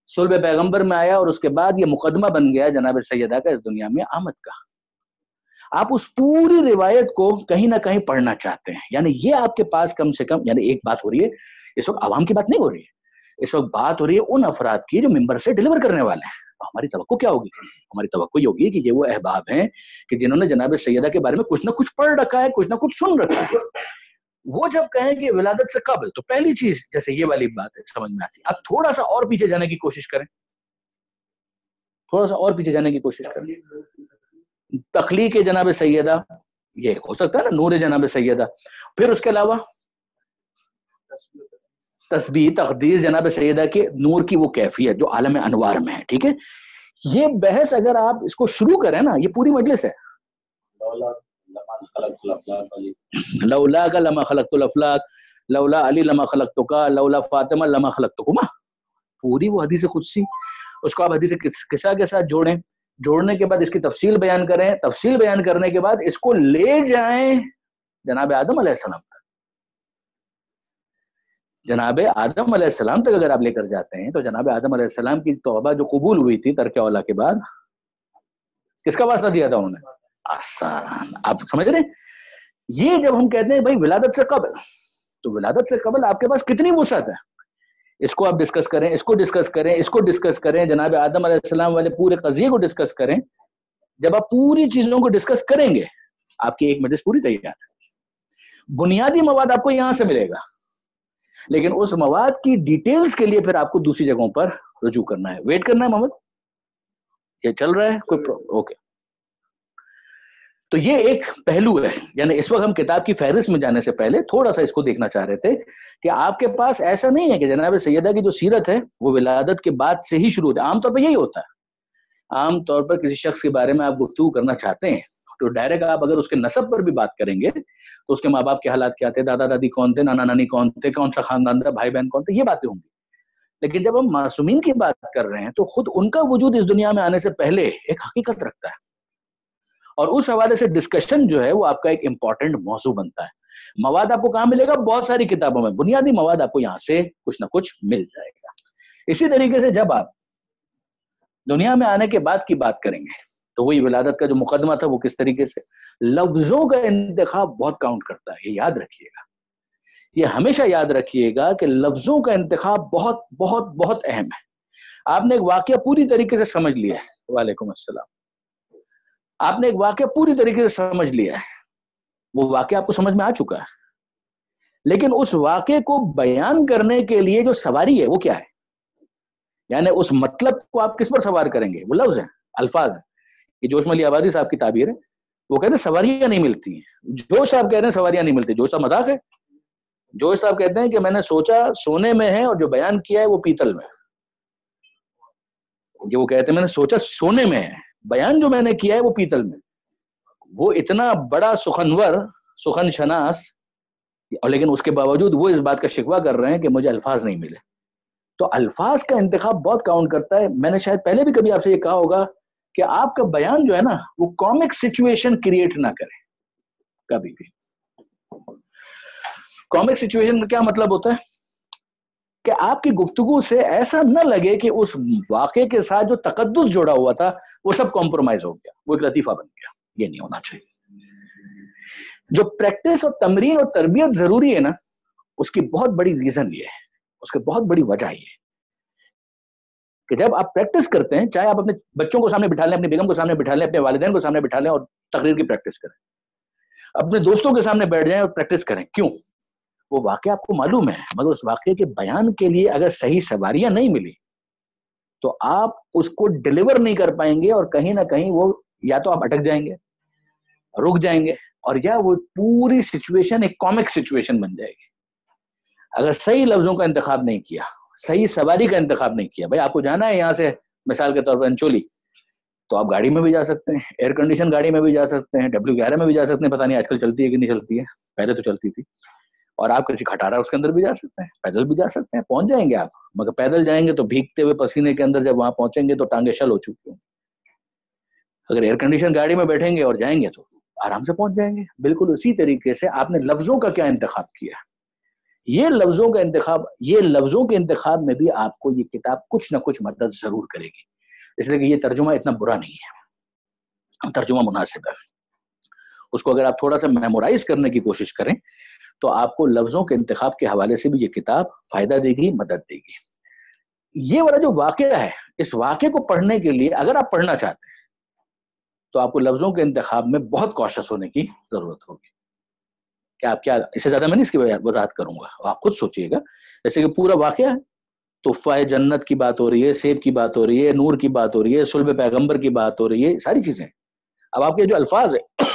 صلب پیغمبر میں آیا، اور اس کے بعد یہ مقدمہ بن گیا جناب سیدہ کا اس دنیا میں آمد کا. آپ اس پوری روایت کو کہیں نہ کہیں پڑھنا چاہتے ہیں، یعنی یہ آپ کے پاس کم سے کم، یعنی ایک بات ہو رہی ہے اس وقت، عوام کی بات نہیں ہو رہی ہے، اس وقت بات ہو رہی ہے ان افراد کی جو ممبر سے ڈیلیور کرنے والے ہیں. ہماری توقع کیا ہوگی؟ ہماری توقع یہ ہوگی کہ یہ وہ احباب ہیں کہ جنہوں نے جناب سیدہ کے بارے میں کچھ نہ کچھ پڑھ رکھا ہے، کچھ نہ کچھ سن رکھا ہے. وہ جب کہیں کہ ولادت سے قبل، تو پہلی چیز جیسے یہ والی بات ہے سمجھ میں آتی. اب تھوڑا سا اور پیچھے جانے کی کوشش کریں، تھوڑا سا اور پیچھے جانے کی کوشش کریں. تخلیق جناب سیدہ یہ ہو سکتا ہے نا، نور جناب سیدہ. پھر اس کے علاوہ تسبیح، تقدیس جناب سیدہ کے نور کی وہ کیفیت جو عالم انوار میں ہے. ٹھیک ہے. یہ بحث اگر آپ اس کو شروع کریں نا، یہ پوری مجلس ہے. لولا کا لما خلقت الافلاک، لولا علی لما خلقتک، لولا فاطمہ لما خلقتکما. پوری وہ حدیث قدسی، اس کو آپ حدیث قصہ کے ساتھ جوڑیں، جوڑنے کے بعد اس کی تفصیل بیان کریں، تفصیل بیان کرنے کے بعد اس کو لے جائیں جناب آدم علیہ السلام تک. جناب آدم علیہ السلام تک اگر آپ لے کر جاتے ہیں تو جناب آدم علیہ السلام کی توبہ جو قبول ہوئی تھی ترک اولا کے بعد، کس کا واسطہ دیا تھا انہوں نے؟ آسان. آپ سمجھ رہے ہیں؟ یہ جب ہم کہتے ہیں بھائی ولادت سے قبل، تو ولادت سے قبل آپ کے پاس کتنی وسعت ہے؟ اس کو آپ ڈسکس کریں، اس کو ڈسکس کریں، اس کو ڈسکس کریں، جناب آدم علیہ السلام والے پورے قضیے کو ڈسکس کریں. جب آپ پوری چیزوں کو ڈسکس کریں گے آپ کی ایک مجلس پوری تیار ہے. بنیادی مواد آپ کو یہاں سے ملے گا، لیکن اس مواد کی ڈیٹیلز کے لیے پھر آپ کو دوسری جگہوں پر رجوع کرنا ہے. ویٹ کرنا ہے محمد، یہ چل رہا ہے کوئی؟ اوکے. تو یہ ایک پہلو ہے. یعنی اس وقت ہم کتاب کی فہرست میں جانے سے پہلے تھوڑا سا اس کو دیکھنا چاہ رہے تھے کہ آپ کے پاس ایسا نہیں ہے کہ جناب سیدہ کی جو سیرت ہے وہ ولادت کے بعد سے ہی شروع ہوتا ہے. عام طور پہ یہی ہوتا ہے. عام طور پر کسی شخص کے بارے میں آپ گفتگو کرنا چاہتے ہیں تو ڈائریکٹ آپ اگر اس کے نسب پر بھی بات کریں گے تو اس کے ماں باپ کے حالات کیا تھے، دادا دادی کون تھے، نانا نانی کون تھے، کون سا خاندان تھا، بھائی بہن کون تھے، یہ باتیں ہوں گی. لیکن جب ہم معصومین کی بات کر رہے ہیں تو خود ان کا وجود اس دنیا میں آنے سے پہلے ایک حقیقت رکھتا ہے، اور اس حوالے سے ڈسکشن جو ہے وہ آپ کا ایک امپورٹنٹ موضوع بنتا ہے. مواد آپ کو کہاں ملے گا؟ بہت ساری کتابوں میں. بنیادی مواد آپ کو یہاں سے کچھ نہ کچھ مل جائے گا. اسی طریقے سے جب آپ دنیا میں آنے کے بعد کی بات کریں گے تو وہی ولادت کا جو مقدمہ تھا وہ کس طریقے سے. لفظوں کا انتخاب بہت کاؤنٹ کرتا ہے, یہ یاد رکھیے گا, یہ ہمیشہ یاد رکھیے گا کہ لفظوں کا انتخاب بہت بہت بہت اہم ہے. آپ نے ایک واقعہ پوری طریقے سے سمجھ لیا ہے, وعلیکم السلام, آپ نے ایک واقعہ پوری طریقے سے سمجھ لیا ہے, وہ واقعہ آپ کو سمجھ میں آ چکا ہے, لیکن اس واقعے کو بیان کرنے کے لیے جو سواری ہے وہ کیا ہے, یعنی اس مطلب کو آپ کس پر سوار کریں گے, وہ لفظ ہیں, الفاظ ہیں. یہ جوش ملی آبادی صاحب کی تعبیر ہے, وہ کہتے ہیں سواریاں نہیں ملتی ہیں. جوش صاحب کہتے ہیں سواریاں نہیں ملتی, جوش صاحب مذاق ہے. جوش صاحب کہتے ہیں کہ میں نے سوچا سونے میں ہے اور جو بیان کیا ہے وہ پیتل میں. یہ وہ کہتے ہیں میں نے سوچا سونے میں ہے, بیان جو میں نے کیا ہے وہ پیتل میں. وہ اتنا بڑا سخنور, سخن شناس, اور لیکن اس کے باوجود وہ اس بات کا شکوہ کر رہے ہیں کہ مجھے الفاظ نہیں ملے. تو الفاظ کا انتخاب بہت کاؤنٹ کرتا ہے. میں نے شاید پہلے بھی کبھی آپ سے یہ کہا ہوگا کہ آپ کا بیان جو ہے نا وہ کامک سچویشن کریٹ نہ کرے کبھی بھی. کامک سچویشن کا کیا مطلب ہوتا ہے کہ آپ کی گفتگو سے ایسا نہ لگے کہ اس واقعے کے ساتھ جو تقدس جوڑا ہوا تھا وہ سب کمپرومائز ہو گیا, وہ ایک لطیفہ بن گیا. یہ نہیں ہونا چاہیے. جو پریکٹس اور تمرین اور تربیت ضروری ہے نا, اس کی بہت بڑی ریزن یہ ہے, اس کی بہت بڑی وجہ یہ ہے کہ جب آپ پریکٹس کرتے ہیں, چاہے آپ اپنے بچوں کو سامنے بٹھا لیں, اپنی بیگم کو سامنے بٹھا لیں, اپنے والدین کو سامنے بٹھا لیں اور تقریر کی پریکٹس کریں, اپنے دوستوں کے سامنے بیٹھ جائیں اور پریکٹس کریں. کیوں؟ وہ واقعہ آپ کو معلوم ہے, مگر اس واقعے کے بیان کے لیے اگر صحیح سواریاں نہیں ملی تو آپ اس کو ڈیلیور نہیں کر پائیں گے, اور کہیں نہ کہیں وہ یا تو آپ اٹک جائیں گے, رک جائیں گے, اور یا وہ پوری سچویشن ایک کامک سچویشن بن جائے گی. اگر صحیح لفظوں کا انتخاب نہیں کیا, صحیح سواری کا انتخاب نہیں کیا, بھائی آپ کو جانا ہے یہاں سے مثال کے طور پر انچولی, تو آپ گاڑی میں بھی جا سکتے ہیں, ایئر کنڈیشن گاڑی میں بھی جا سکتے ہیں, W11 میں بھی جا سکتے ہیں, پتہ نہیں آج کل چلتی ہے کہ نہیں چلتی ہے, پہلے تو چلتی تھی, اور آپ کسی کھٹارا اس کے اندر بھی جا سکتے ہیں, پیدل بھی جا سکتے ہیں, پہنچ جائیں گے آپ. مگر پیدل جائیں گے تو بھیگتے ہوئے پسینے کے اندر جب وہاں پہنچیں گے تو ٹانگیں شل ہو چکی ہوں. اگر ایئر کنڈیشن گاڑی میں بیٹھیں گے اور جائیں گے تو آرام سے پہنچ جائیں گے. بالکل اسی طریقے سے آپ نے لفظوں کا کیا انتخاب کیا, یہ لفظوں کا انتخاب, یہ لفظوں کے انتخاب میں بھی آپ کو یہ کتاب کچھ نہ کچھ مدد ضرور کرے گی. اس لیے کہ یہ ترجمہ اتنا برا نہیں ہے, ترجمہ مناسب ہے. اس کو اگر آپ تھوڑا سا میمورائز کرنے کی کوشش کریں تو آپ کو لفظوں کے انتخاب کے حوالے سے بھی یہ کتاب فائدہ دے گی, مدد دے گی. یہ والا جو واقعہ ہے, اس واقعے کو پڑھنے کے لیے اگر آپ پڑھنا چاہتے ہیں تو آپ کو لفظوں کے انتخاب میں بہت کوشش ہونے کی ضرورت ہوگی. کہ آپ کیا, اس سے زیادہ میں نہیں اس کی وضاحت کروں گا, آپ خود سوچئے گا. جیسے کہ پورا واقعہ ہے, تحفہ جنت کی بات ہو رہی ہے, سیب کی بات ہو رہی ہے, نور کی بات ہو رہی ہے, صلب پیغمبر کی بات ہو رہی ہے, ساری چیزیں. اب آپ کے جو الفاظ ہیں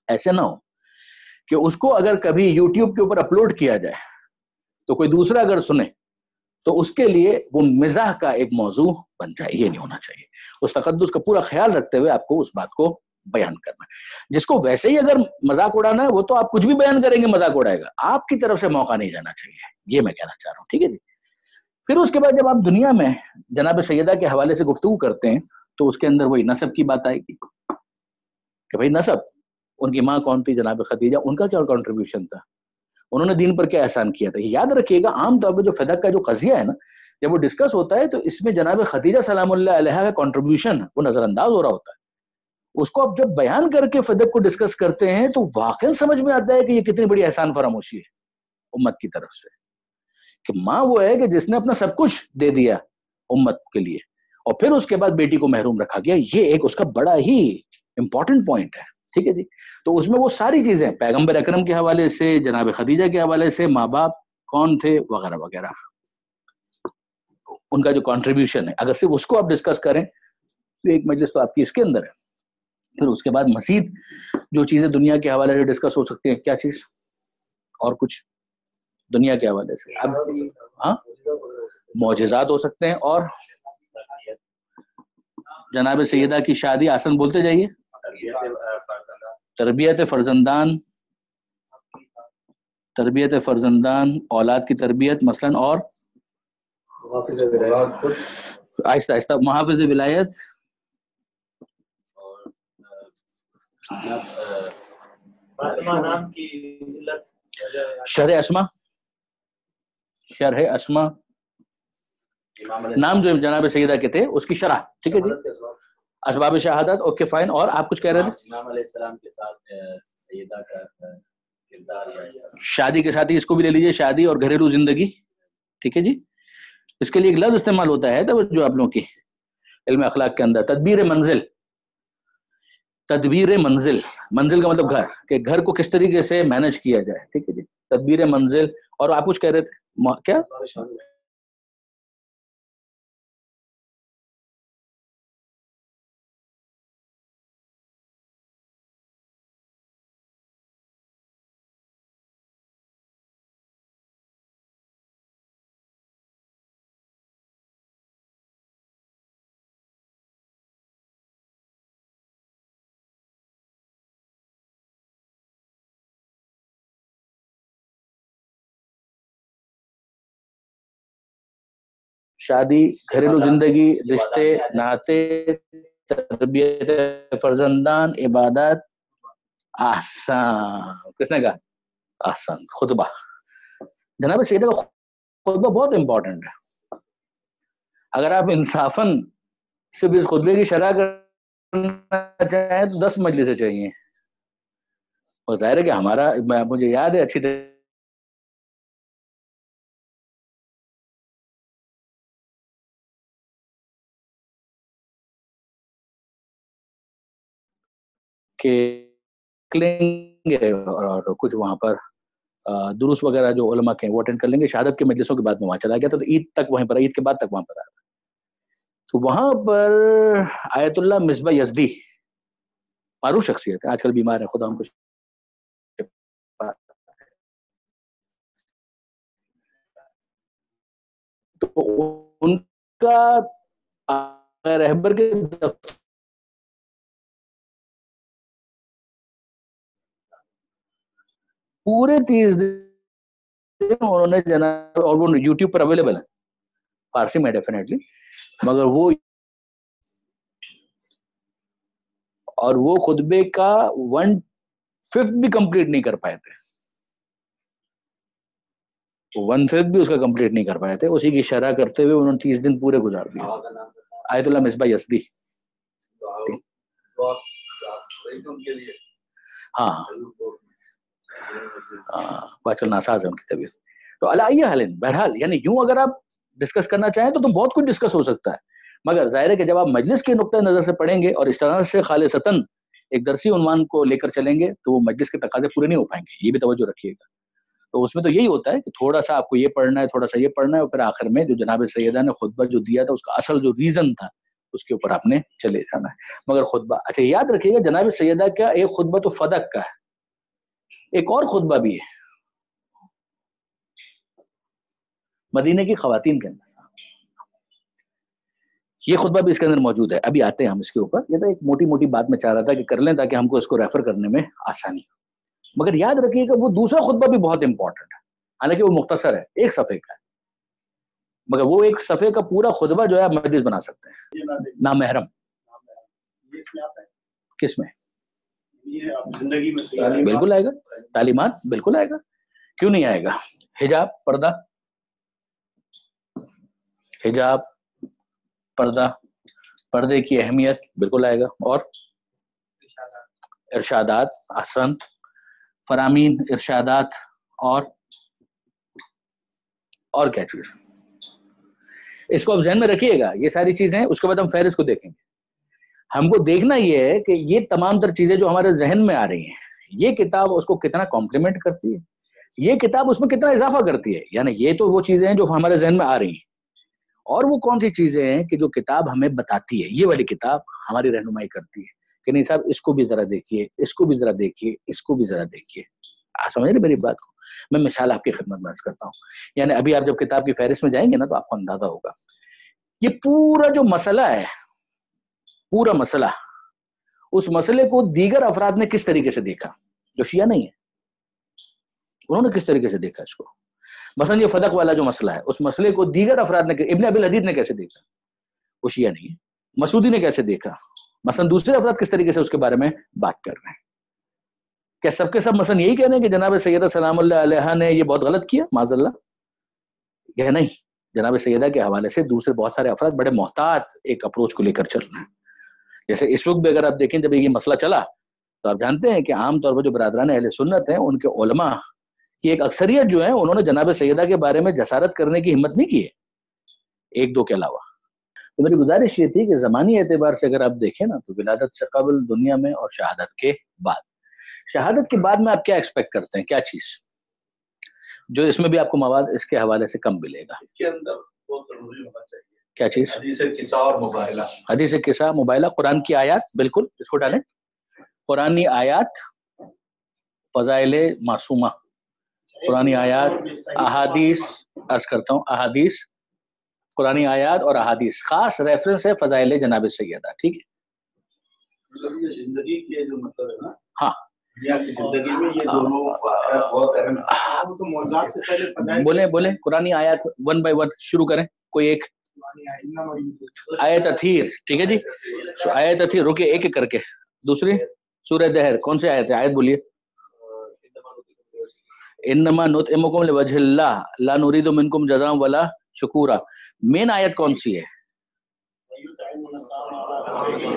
ایسے نہ ہو کہ اس کو اگر کبھی یوٹیوب کے اوپر اپلوڈ کیا جائے تو کوئی دوسرا اگر سنے تو اس کے لیے وہ مزاح کا ایک موضوع بن جائے. یہ نہیں ہونا چاہیے. اس تقدس کا پورا خیال رکھتے ہوئے آپ کو اس بات کو بیان کرنا ہے. جس کو ویسے ہی اگر مذاق اڑانا ہے وہ تو آپ کچھ بھی بیان کریں گے مذاق اڑائے گا, آپ کی طرف سے موقع نہیں جانا چاہیے. یہ میں کہنا چاہ رہا ہوں, ٹھیک ہے جی. پھر اس کے بعد جب آپ دنیا میں جناب سیدہ کے حوالے سے گفتگو کرتے ہیں تو اس کے اندر وہی نسب کی بات آئے گی کہ بھائی نسب, ان کی ماں کون تھی, جناب خدیجہ, ان کا کیا کنٹریبیوشن تھا, انہوں نے دین پر کیا احسان کیا تھا. یہ یاد رکھیے گا, عام طور پہ جو فدق کا جو قضیہ ہے نا, جب وہ ڈسکس ہوتا ہے تو اس میں جناب خدیجہ سلام اللہ علیہ کا کنٹریبیوشن وہ نظر انداز ہو رہا ہوتا ہے. اس کو آپ جب بیان کر کے فدق کو ڈسکس کرتے ہیں تو واقعا سمجھ میں آتا ہے کہ یہ کتنی بڑی احسان فراموشی ہے امت کی طرف سے, کہ ماں وہ ہے کہ جس نے اپنا سب کچھ دے دیا امت کے لیے, اور پھر اس کے بعد بیٹی کو محروم رکھا گیا. یہ ایک اس کا بڑا ہی امپورٹنٹ پوائنٹ ہے, ٹھیک ہے جی. تو اس میں وہ ساری چیزیں پیغمبر اکرم کے حوالے سے, جناب خدیجہ کے حوالے سے, ماں باپ کون تھے وغیرہ وغیرہ, ان کا جو کنٹریبیوشن ہے, اگر صرف اس کو آپ ڈسکس کریں تو ایک مجلس تو آپ کی اس کے اندر ہے. پھر اس کے بعد مزید جو چیزیں دنیا کے حوالے سے ڈسکس ہو سکتی ہیں, کیا چیز اور کچھ دنیا کے حوالے سے, اب ہاں معجزات ہو سکتے ہیں, اور جناب سیدہ کی شادی, آسن بولتے جائیے, تربیت فرزندان, تربیت فرزندان, اولاد کی تربیت مثلا, اور آہستہ آہستہ محافظ ولایت, شرح اسما, شرح اسما, نام جو جناب سیدہ کے تھے اس کی شرح. ٹھیک ہے جی, اسباب شہادت. Okay fine. اور آپ کچھ کہہ رہے تھے؟ امام علیہ السلام کے ساتھ سیدہ کا کردار. شادی کے ساتھ ہی اس کو بھی لے لیجیے, شادی اور گھریلو زندگی. ٹھیک ہے جی. اس کے لیے ایک لفظ استعمال ہوتا ہے جو آپ لوگوں کی علم اخلاق کے اندر, تدبیر منزل. تدبیر منزل, منزل کا مطلب گھر, کہ گھر کو کس طریقے سے مینج کیا جائے. ٹھیک ہے جی, تدبیر منزل. اور آپ کچھ کہہ رہے تھے کیا؟ شادی, گھریلو زندگی, رشتے ناطے, تربیت فرزندان, عبادت, احسان. کس نے کہا احسان؟ خطبہ. جناب سیدہ کا خطبہ بہت امپورٹنٹ ہے. اگر آپ انصافاً صرف اس خطبے کی شرح کرنا چاہیں تو 10 مجلسیں چاہیے. اور ظاہر ہے کہ ہمارا, مجھے یاد ہے اچھی طرح اور کچھ وہاں پر دروس وغیرہ جو علماء کے وہ اٹینڈ کر لیں گے. شہادت کے مجلسوں کے بعد میں وہاں چلا گیا تھا, تو عید تک وہیں پر, عید کے بعد تک وہاں پر آیا. تو وہاں پر آیت اللہ مصباح یزدی معروف شخصیت ہے, آج کل بیمار ہے, خدا ان کو تو ان کا رہبر کے پورے 30 دن انہوں نے جناب, اور وہ یوٹیوب پر اویلیبل ہے فارسی میں ڈیفینیٹلی, مگر وہ خطبے کا 1/5 بھی کمپلیٹ نہیں کر پائے تھے. 1/5 بھی اس کا کمپلیٹ نہیں کر پائے تھے. اسی کی شرح کرتے ہوئے انہوں نے 30 دن پورے گزار دیے. آیت اللہ مصباح یزدی. ہاں باچل ناساز ہے ان کی طبیعت. تو علی حال, بہرحال یعنی یوں اگر آپ ڈسکس کرنا چاہیں تو بہت کچھ ڈسکس ہو سکتا ہے, مگر ظاہر ہے کہ جب آپ مجلس کے نقطہ نظر سے پڑھیں گے اور اس طرح سے خالصتاً ایک درسی عنوان کو لے کر چلیں گے تو وہ مجلس کے تقاضے پورے نہیں ہو پائیں گے. یہ بھی توجہ رکھیے گا. تو اس میں تو یہی ہوتا ہے کہ تھوڑا سا آپ کو یہ پڑھنا ہے, تھوڑا سا یہ پڑھنا ہے, اور پھر آخر میں جو جناب سیدہ نے خطبہ جو دیا تھا اس کا اصل جو ریزن تھا اس کے اوپر آپ نے چلے جانا ہے. مگر خطبہ, اچھا یاد رکھیے گا جناب سیدہ کا ایک خطبہ تو فدق کا ہے, ایک اور خطبہ بھی ہے مدینے کی خواتین کے اندر. یہ خطبہ بھی اس کے اندر موجود ہے. ابھی آتے ہیں ہم اس کے اوپر. یہ تو ایک موٹی موٹی بات میں چاہ رہا تھا کہ کر لیں تاکہ ہم کو اس کو ریفر کرنے میں آسانی ہو. مگر یاد رکھیے کہ وہ دوسرا خطبہ بھی بہت امپورٹنٹ ہے, حالانکہ وہ مختصر ہے, 1 صفحے کا ہے, مگر وہ 1 صفحے کا پورا خطبہ جو ہے آپ مجلس بنا سکتے ہیں. نامحرم کس میں زندگی میں بالکل آئے گا, تعلیمات بالکل آئے گا, کیوں نہیں آئے گا. حجاب, پردہ, حجاب, پردہ, پردے کی اہمیت بالکل آئے گا. اور ارشادات, احسن, فرامین, ارشادات, اور کیا چیز, اس کو آپ ذہن میں رکھیے گا. یہ ساری چیزیں, اس کے بعد ہم فہرست کو دیکھیں گے. ہم کو دیکھنا یہ ہے کہ یہ تمام تر چیزیں جو ہمارے ذہن میں آ رہی ہیں, یہ کتاب اس کو کتنا کمپلیمنٹ کرتی ہے, یہ کتاب اس میں کتنا اضافہ کرتی ہے. یعنی یہ تو وہ چیزیں ہیں جو ہمارے ذہن میں آ رہی ہیں, اور وہ کون سی چیزیں ہیں کہ جو کتاب ہمیں بتاتی ہے, یہ والی کتاب ہماری رہنمائی کرتی ہے کہ نہیں صاحب اس کو بھی ذرا دیکھیے, اس کو بھی ذرا دیکھیے, اس کو بھی ذرا دیکھیے. سمجھ رہے میری بات کو؟ میں مثال آپ کی خدمت میں عرض کرتا ہوں. یعنی ابھی آپ جب کتاب کی فہرست میں جائیں گے نا تو آپ کو اندازہ ہوگا یہ پورا جو مسئلہ ہے, پورا مسئلہ, اس مسئلے کو دیگر افراد نے کس طریقے سے دیکھا جو شیعہ نہیں ہے, انہوں نے کس طریقے سے دیکھا اس کو. مثلا یہ فدق والا جو مسئلہ ہے, اس مسئلے کو دیگر افراد نے, ابن ابی الحدید نے کیسے دیکھا, وہ شیعہ نہیں ہے. مسعودی نے کیسے دیکھا, مثلا دوسرے افراد کس طریقے سے اس کے بارے میں بات کر رہے ہیں. کیا سب کے سب مثلا یہی کہہ رہے ہیں کہ جناب سیدہ سلام اللہ علیہا نے یہ بہت غلط کیا, معاذ اللہ, یہ نہیں. جناب سیدہ کے حوالے سے دوسرے بہت سارے افراد بڑے محتاط ایک اپروچ کو لے کر چل رہے ہیں. جیسے اس وقت بھی اگر آپ دیکھیں جب یہ مسئلہ چلا تو آپ جانتے ہیں کہ عام طور پر جو برادران اہل سنت ہیں ان کے علماء کی ایک اکثریت جو ہے انہوں نے جناب سیدہ کے بارے میں جسارت کرنے کی ہمت نہیں کی ہے, ایک دو کے علاوہ. تو میری گزارش یہ تھی کہ زمانی اعتبار سے اگر آپ دیکھیں نا تو ولادت سے قبل دنیا میں اور شہادت کے بعد. شہادت کے بعد میں آپ کیا ایکسپیکٹ کرتے ہیں, کیا چیز جو اس میں بھی آپ کو مواد اس کے حوالے سے کم ملے گا؟ اس کے اندر بہت ضروری ہونا چاہیے کیا چیز؟ حدیث قصہ اور مباہلہ. حدیث قصہ مباہلہ, قرآن کی آیات, بالکل اس کو ڈالیں. قرآنی آیات, فضائل معصومہ, قرآنی آیات, احادیث, عرض کرتا ہوں احادیث, قرآنی آیات اور احادیث, خاص ریفرنس ہے فضائل جناب سیدہ. ٹھیک ہے, مطلب یہ زندگی کے جو مطلب ہے نا, ہاں دنیا کی زندگی میں یہ دونوں بہت اہم ہیں. تو موضوعات سے پہلے فضائل بولیں قرآنی آیات ون بائی ون شروع کریں, کوئی ایک آیت اثیر. ٹھیک ہے جی, آیت اثیر, رکے ایک ایک کر کے. دوسری سورہ دہر, کون سی آیت ہے, آیت بولیے. انما نطعمکم لوجہ اللہ لا نرید منکم جزاء ولا شکورا. مین آیت کون سی ہے؟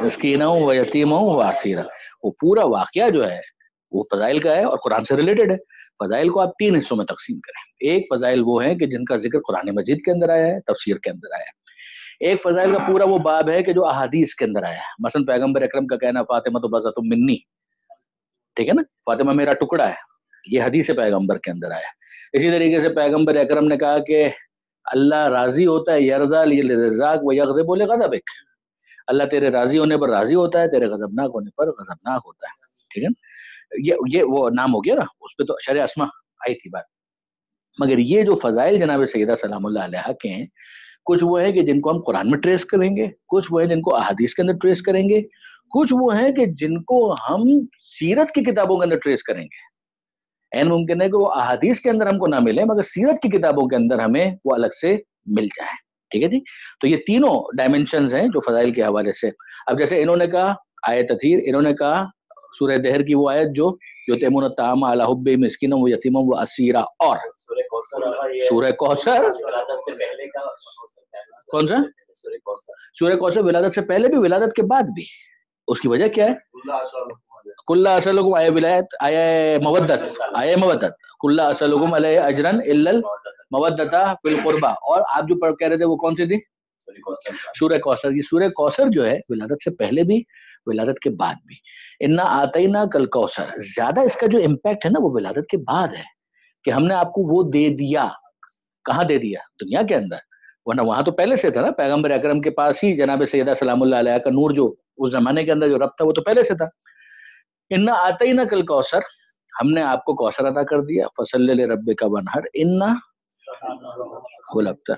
مسکینا و یتیما و اسیرا. وہ پورا واقعہ جو ہے وہ فضائل کا ہے اور قرآن سے ریلیٹڈ ہے. فضائل کو آپ تین حصوں میں تقسیم کریں. ایک فضائل وہ ہیں کہ جن کا ذکر قرآن مجید کے اندر آیا ہے, تفسیر کے اندر آیا ہے. ایک فضائل کا پورا وہ باب ہے کہ جو احادیث کے اندر آیا ہے. مثلا پیغمبر اکرم کا کہنا فاطمہ تو بضعۃ منی, ٹھیک ہے نا, فاطمہ میرا ٹکڑا ہے, یہ حدیث پیغمبر کے اندر آیا ہے. اسی طریقے سے پیغمبر اکرم نے کہا کہ اللہ راضی ہوتا ہے, یرضا لرضاک و یغضب لغضبک, اللہ تیرے راضی ہونے پر راضی ہوتا ہے, تیرے غضبناک ہونے پر غضبناک ہوتا ہے. ٹھیک ہے نا, یہ وہ نام ہو گیا نا, اس پہ تو شرع اسما آئی تھی بات. مگر یہ جو فضائل جناب سیدہ سلام اللہ علیہ کے ہیں, کچھ وہ ہیں کہ جن کو ہم قرآن میں ٹریس کریں گے, کچھ وہ ہیں جن کو احادیث کے اندر ٹریس کریں گے, کچھ وہ ہیں کہ جن کو ہم سیرت کی کتابوں کے اندر ٹریس کریں گے. این ممکن ہے کہ وہ احادیث کے اندر ہم کو نہ ملے مگر سیرت کی کتابوں کے اندر ہمیں وہ الگ سے مل جائے. ٹھیک ہے جی, تو یہ تینوں ڈائمنشنز ہیں جو فضائل کے حوالے سے. اب جیسے انہوں نے کہا آیت اثیر, انہوں نے کہا سورہ دہر کی وہ آیت جو یتیمون الطعام علی حب مسکینا و یتیما و اسیرا, اور سورہ کوثر. کون سا سورہ کوثر؟ ولادت سے پہلے بھی, ولادت کے بعد بھی. اس کی وجہ کیا ہے؟ کل اسلکم آئے ولایت, آئے مودت, آئے مودت, کل اسلکم علیہ اجرن الا المودۃ فی القربہ. اور آپ جو کہہ رہے تھے وہ کون سی تھی؟ سورہ کوثر. یہ سورہ کوثر جو ہے ولادت سے پہلے بھی ولادت کے بعد بھی. انا آتینا کل کوثر, زیادہ اس کا جو امپیکٹ ہے نا وہ ولادت کے بعد ہے کہ ہم نے آپ کو وہ دے دیا. کہاں دے دیا؟ دنیا کے اندر, ورنہ وہاں تو پہلے سے تھا نا. پیغمبر اکرم کے پاس ہی جناب سیدہ سلام اللہ علیہ کا نور جو اس زمانے کے اندر جو رب تھا وہ تو پہلے سے تھا. انا آتینا کل کوثر, ہم نے آپ کو کوثر عطا کر دیا. فصلی لربک وانحر انا کل ابتر.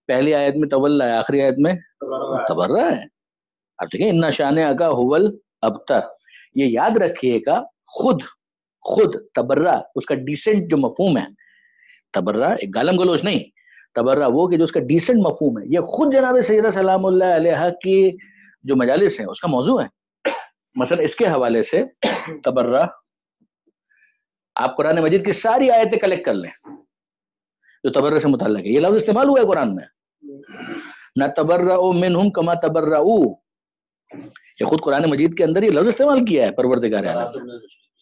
پہلی آیت میں تولا ہے, آخری آیت میں تبرہ ہے. اب دیکھیں انا شانئک ھو الابتر, یہ یاد رکھیے گا. خود تبرہ اس کا ڈیسنٹ جو مفہوم ہے, تبرہ ایک گالم گلوچ نہیں, تبرہ وہ کہ جو اس کا ڈیسنٹ مفہوم ہے, یہ خود جناب سیدہ سلام اللہ علیہ کی جو مجالس ہیں اس کا موضوع ہے. مثلا اس کے حوالے سے تبرہ, آپ قرآن مجید کی ساری آیتیں کلیکٹ کر لیں جو تبرہ سے متعلق ہے. یہ لفظ استعمال ہوا ہے قرآن میں, نہ تبرؤ منہم کما تبرؤ, یہ خود قرآن مجید کے اندر یہ لفظ استعمال کیا ہے پروردگار عالم.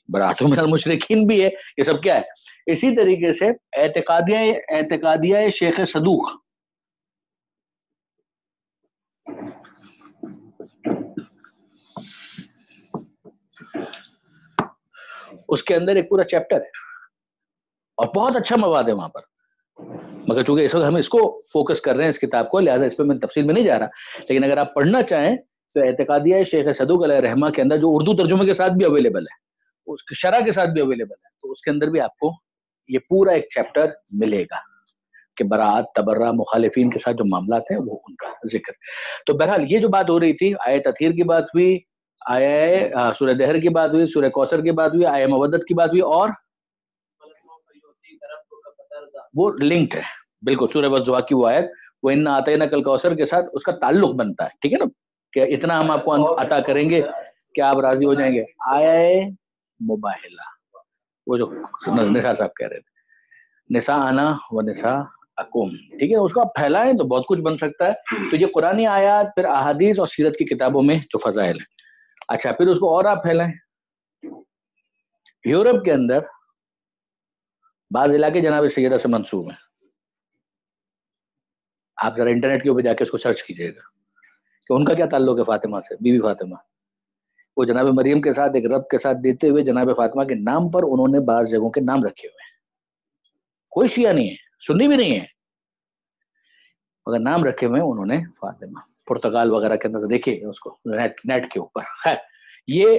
برات من المشرکین بھی ہے. یہ سب کیا ہے؟ اسی طریقے سے اعتقادیہ شیخ صدوق, اس کے اندر ایک پورا چیپٹر ہے اور بہت اچھا مواد ہے وہاں پر. مگر چونکہ اس وقت ہم اس کو فوکس کر رہے ہیں اس کتاب کو, لہٰذا اس پہ میں تفصیل میں نہیں جا رہا. لیکن اگر آپ پڑھنا چاہیں تو اعتقادیہ شیخ صدوق علیہ رحمہ کے اندر جو اردو ترجمے کے ساتھ بھی اویلیبل ہے, اس کے شرح کے ساتھ بھی اویلیبل ہے, تو اس کے اندر بھی آپ کو یہ پورا ایک چیپٹر ملے گا کہ برات, تبرہ, مخالفین کے ساتھ جو معاملات ہیں وہ ان کا ذکر. تو بہرحال یہ جو بات ہو رہی تھی, آیت تطہیر کی بات ہوئی, آیہ سورہ دہر کی بات ہوئی, سورہ کوثر کی بات ہوئی, آیہ مودت کی بات ہوئی, اور وہ لنکڈ ہے بالکل سورہ والضحیٰ کی وہ آیت, وہ انا آتینا کل کوثر کے ساتھ اس کا تعلق بنتا ہے. ٹھیک ہے نا, کہ اتنا ہم آپ کو عطا کریں گے کہ آپ راضی ہو جائیں گے. آیہ مباہلہ, وہ جو نساء صاحب کہہ رہے تھے, نساء آنا و نساء اقوم، ٹھیک ہے، اس کو آپ پھیلائیں تو بہت کچھ بن سکتا ہے. تو یہ قرآنی آیات، پھر احادیث اور سیرت کی کتابوں میں جو فضائل ہیں. اچھا پھر اس کو اور آپ پھیلائیں. یورپ کے اندر بعض علاقے جناب سیدہ سے منسوب ہیں. آپ ذرا انٹرنیٹ کے اوپر جا کے اس کو سرچ کیجئے گا کہ ان کا کیا تعلق ہے فاطمہ سے، بی بی فاطمہ. وہ جناب مریم کے ساتھ ایک رب کے ساتھ دیتے ہوئے جناب فاطمہ کے نام پر انہوں نے بعض جگہوں کے نام رکھے ہوئے ہیں. کوئی شیعہ نہیں ہے، سنی بھی نہیں ہے، مگر نام رکھے ہوئے انہوں نے فاطمہ. پرتگال وغیرہ کے اندر دیکھیے اس کو نیٹ کے اوپر. خیر یہ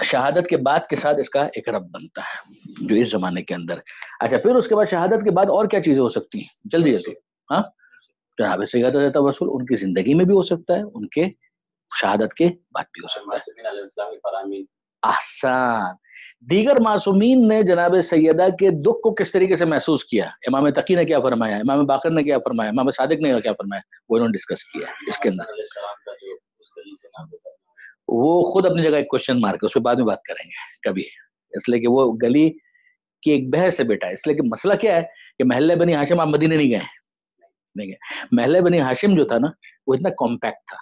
شہادت کے بعد کے ساتھ اس کا ایک رب بنتا ہے جو اس زمانے کے اندر. اچھا پھر اس کے بعد شہادت کے بعد اور کیا چیزیں ہو سکتی ہیں، جلدی جلدی. ہاں جناب سیدہ سے توسل ان کی زندگی میں بھی ہو سکتا ہے، ان کے شہادت کے بعد بھی ہو سکتا ہے. احسان. دیگر معصومین نے جناب سیدہ کے دکھ کو کس طریقے سے محسوس کیا، امام تقی نے کیا فرمایا، امام باقر نے کیا فرمایا، امام صادق نے کیا فرمایا، وہ انہوں نے ڈسکس کیا اس کے اندر. وہ خود اپنی جگہ ایک کوشچن مارک ہے، اس پہ بعد میں بات کریں گے کبھی، اس لیے کہ وہ گلی کی ایک بحث ہے بیٹا. اس لیے کہ مسئلہ کیا ہے کہ محلہ بنی ہاشم، آپ مدینے نہیں گئے، نہیں گئے. محلہ بنی ہاشم جو تھا نا وہ اتنا کمپیکٹ تھا.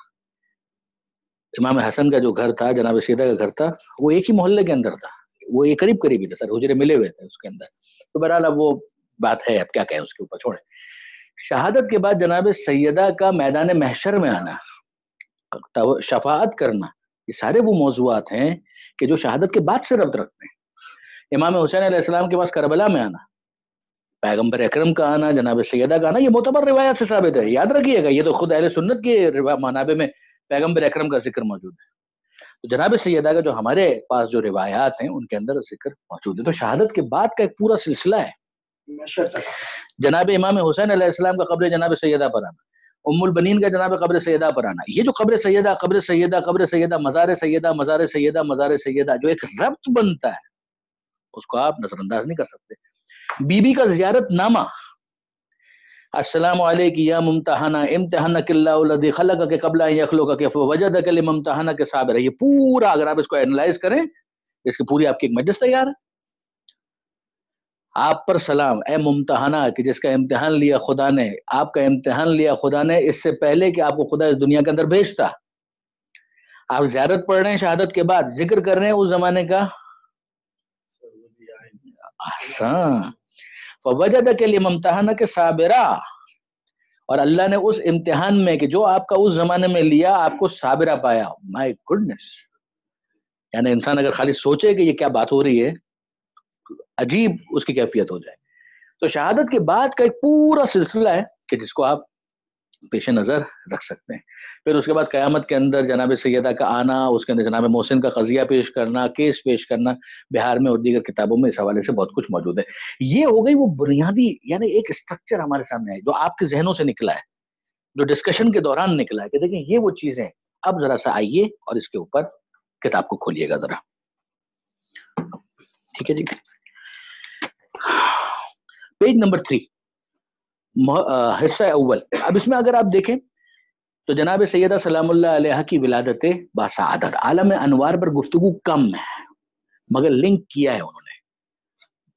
امام حسن کا جو گھر تھا، جناب سیدہ کا گھر تھا، وہ ایک ہی محلے کے اندر تھا، وہ ایک قریب قریب ہی تھا، سر حجرے ملے ہوئے تھے اس کے اندر. تو بہرحال اب وہ بات ہے، اب کیا کہیں اس کے اوپر چھوڑیں. شہادت کے بعد جناب سیدہ کا میدان محشر میں آنا، شفاعت کرنا، یہ سارے وہ موضوعات ہیں کہ جو شہادت کے بعد سے ربط رکھتے ہیں. امام حسین علیہ السلام کے پاس کربلا میں آنا، پیغمبر اکرم کا آنا، جناب سیدہ کا آنا، یہ معتبر روایت سے ثابت ہے. یاد رکھیے گا، یہ تو خود اہل سنت کے منابع میں پیغمبر اکرم کا ذکر موجود ہے. تو جناب سیدہ کا جو ہمارے پاس جو روایات ہیں ان کے اندر ذکر موجود ہے. تو شہادت کے بعد کا ایک پورا سلسلہ ہے. جناب امام حسین علیہ السلام کا قبر جناب سیدہ پر آنا، ام البنین کا جناب قبر سیدہ پر آنا، یہ جو قبر سیدہ قبر سیدہ قبر سیدہ، مزار سیدہ مزار سیدہ مزار سیدہ، جو ایک ربط بنتا ہے اس کو آپ نظر انداز نہیں کر سکتے. بی بی کا زیارت نامہ، السلام علیک یا ممتحنہ امتحنک اللہ الذی خلقک قبل ان یخلقک فوجدک لممتحنک صابرا. یہ پورا اگر آپ اس کو اینالائز کریں، اس کی پوری آپ کی ایک مجلس تیار ہے. آپ پر سلام اے ممتحنہ کہ جس کا امتحان لیا خدا نے، آپ کا امتحان لیا خدا نے اس سے پہلے کہ آپ کو خدا اس دنیا کے اندر بھیجتا. آپ زیارت پڑھ رہے ہیں شہادت کے بعد، ذکر کر رہے ہیں اس زمانے کا. فوجدک لممتحنک صابرا، اور اللہ نے اس امتحان میں کہ جو آپ کا اس زمانے میں لیا آپ کو صابرہ پایا. مائی گڈنس، یعنی انسان اگر خالی سوچے کہ یہ کیا بات ہو رہی ہے، عجیب اس کی کیفیت ہو جائے. تو شہادت کے بعد کا ایک پورا سلسلہ ہے کہ جس کو آپ پیش نظر رکھ سکتے ہیں. پھر اس کے بعد قیامت کے اندر جناب سیدہ کا آنا، اس کے اندر جناب محسن کا قضیہ پیش کرنا، کیس پیش کرنا، بہار میں اور دیگر کتابوں میں اس حوالے سے بہت کچھ موجود ہے. یہ ہو گئی وہ بنیادی، یعنی ایک اسٹرکچر ہمارے سامنے ہے جو آپ کے ذہنوں سے نکلا ہے، جو ڈسکشن کے دوران نکلا ہے کہ دیکھیں یہ وہ چیزیں. اب ذرا سا آئیے اور اس کے اوپر کتاب کو کھولیے گا ذرا، ٹھیک ہے جی. پیج نمبر 3 حصہ اول. اب اس میں اگر آپ دیکھیں تو جناب سیدہ سلام اللہ علیہ کی ولادت باسعادت عالم انوار پر گفتگو کم ہے، مگر لنک کیا ہے انہوں نے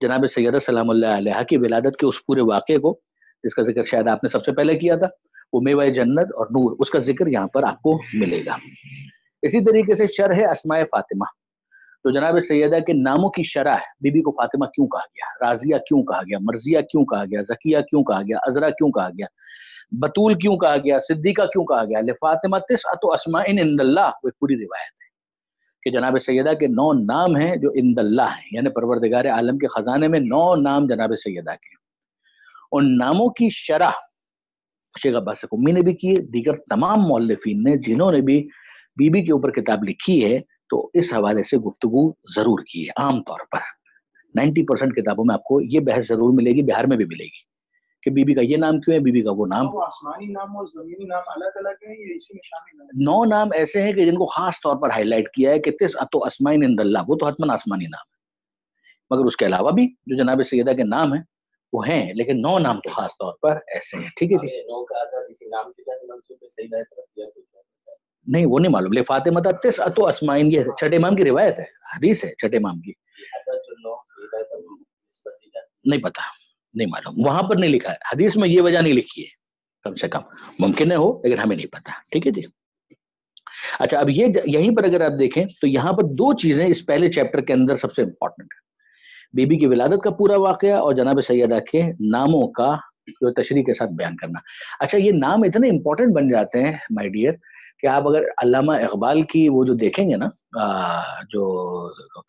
جناب سیدہ سلام اللہ علیہ کی ولادت کے اس پورے واقعے کو، جس کا ذکر شاید آپ نے سب سے پہلے کیا تھا، وہ میوہ جنت اور نور، اس کا ذکر یہاں پر آپ کو ملے گا. اسی طریقے سے شرح اسماء فاطمہ، تو جناب سیدہ کے ناموں کی شرح، بی بی کو فاطمہ کیوں کہا گیا، راضیہ کیوں کہا گیا، مرضیہ کیوں کہا گیا، زکیہ کیوں کہا گیا، عذرا کیوں کہا گیا، بطول کیوں کہا گیا، صدیقہ کیوں کہا گیا. لفاطمہ تسعۃ اسماء عند اللہ، وہ ایک پوری روایت ہے کہ جناب سیدہ کے 9 نام ہیں جو عند اللہ ہیں، یعنی پروردگار عالم کے خزانے میں 9 نام جناب سیدہ کے. ان ناموں کی شرح شیخ عباس قمی نے بھی کی، دیگر تمام مؤلفین نے جنہوں نے بھی بی بی کے اوپر کتاب لکھی ہے تو اس حوالے سے گفتگو ضرور کی ہے. عام طور پر 90% کتابوں میں آپ کو یہ بحث ضرور ملے گی، بہار میں بھی ملے گی کہ بی بی کا یہ نام کیوں ہے، بی بی کا وہ نام. آسمانی نام اور زمینی نام الگ الگ ہیں یا اسی میں شامل ہیں؟ 9 نام ایسے ہیں کہ جن کو خاص طور پر ہائی لائٹ کیا ہے کہ تسعۃ اسماء عند اللہ، وہ تو حتماً آسمانی نام ہے، مگر اس کے علاوہ بھی جو جناب سیدہ کے نام ہیں وہ ہیں، لیکن 9 نام تو خاص طور پر ایسے ہیں. ٹھیک ہے جی. نہیں وہ نہیں معلوم. فاطمہ تسعۃ اسماء، یہ چھٹے امام کی روایت ہے، حدیث ہے چھٹے امام کی. نہیں پتا، نہیں معلوم، وہاں پر نہیں لکھا ہے، حدیث میں یہ وجہ نہیں لکھی ہے کم سے کم، ممکن ہے ہو لیکن ہمیں نہیں پتا. ٹھیک ہے جی. اچھا اب یہیں پر اگر آپ دیکھیں تو یہاں پر دو چیزیں اس پہلے چیپٹر کے اندر سب سے امپورٹنٹ ہے، بی بی کی ولادت کا پورا واقعہ اور جناب سیدہ کے ناموں کا جو تشریح کے ساتھ بیان کرنا. اچھا یہ نام اتنے امپورٹنٹ بن جاتے ہیں مائی ڈیئر کہ آپ اگر علامہ اقبال کی وہ جو دیکھیں گے نا جو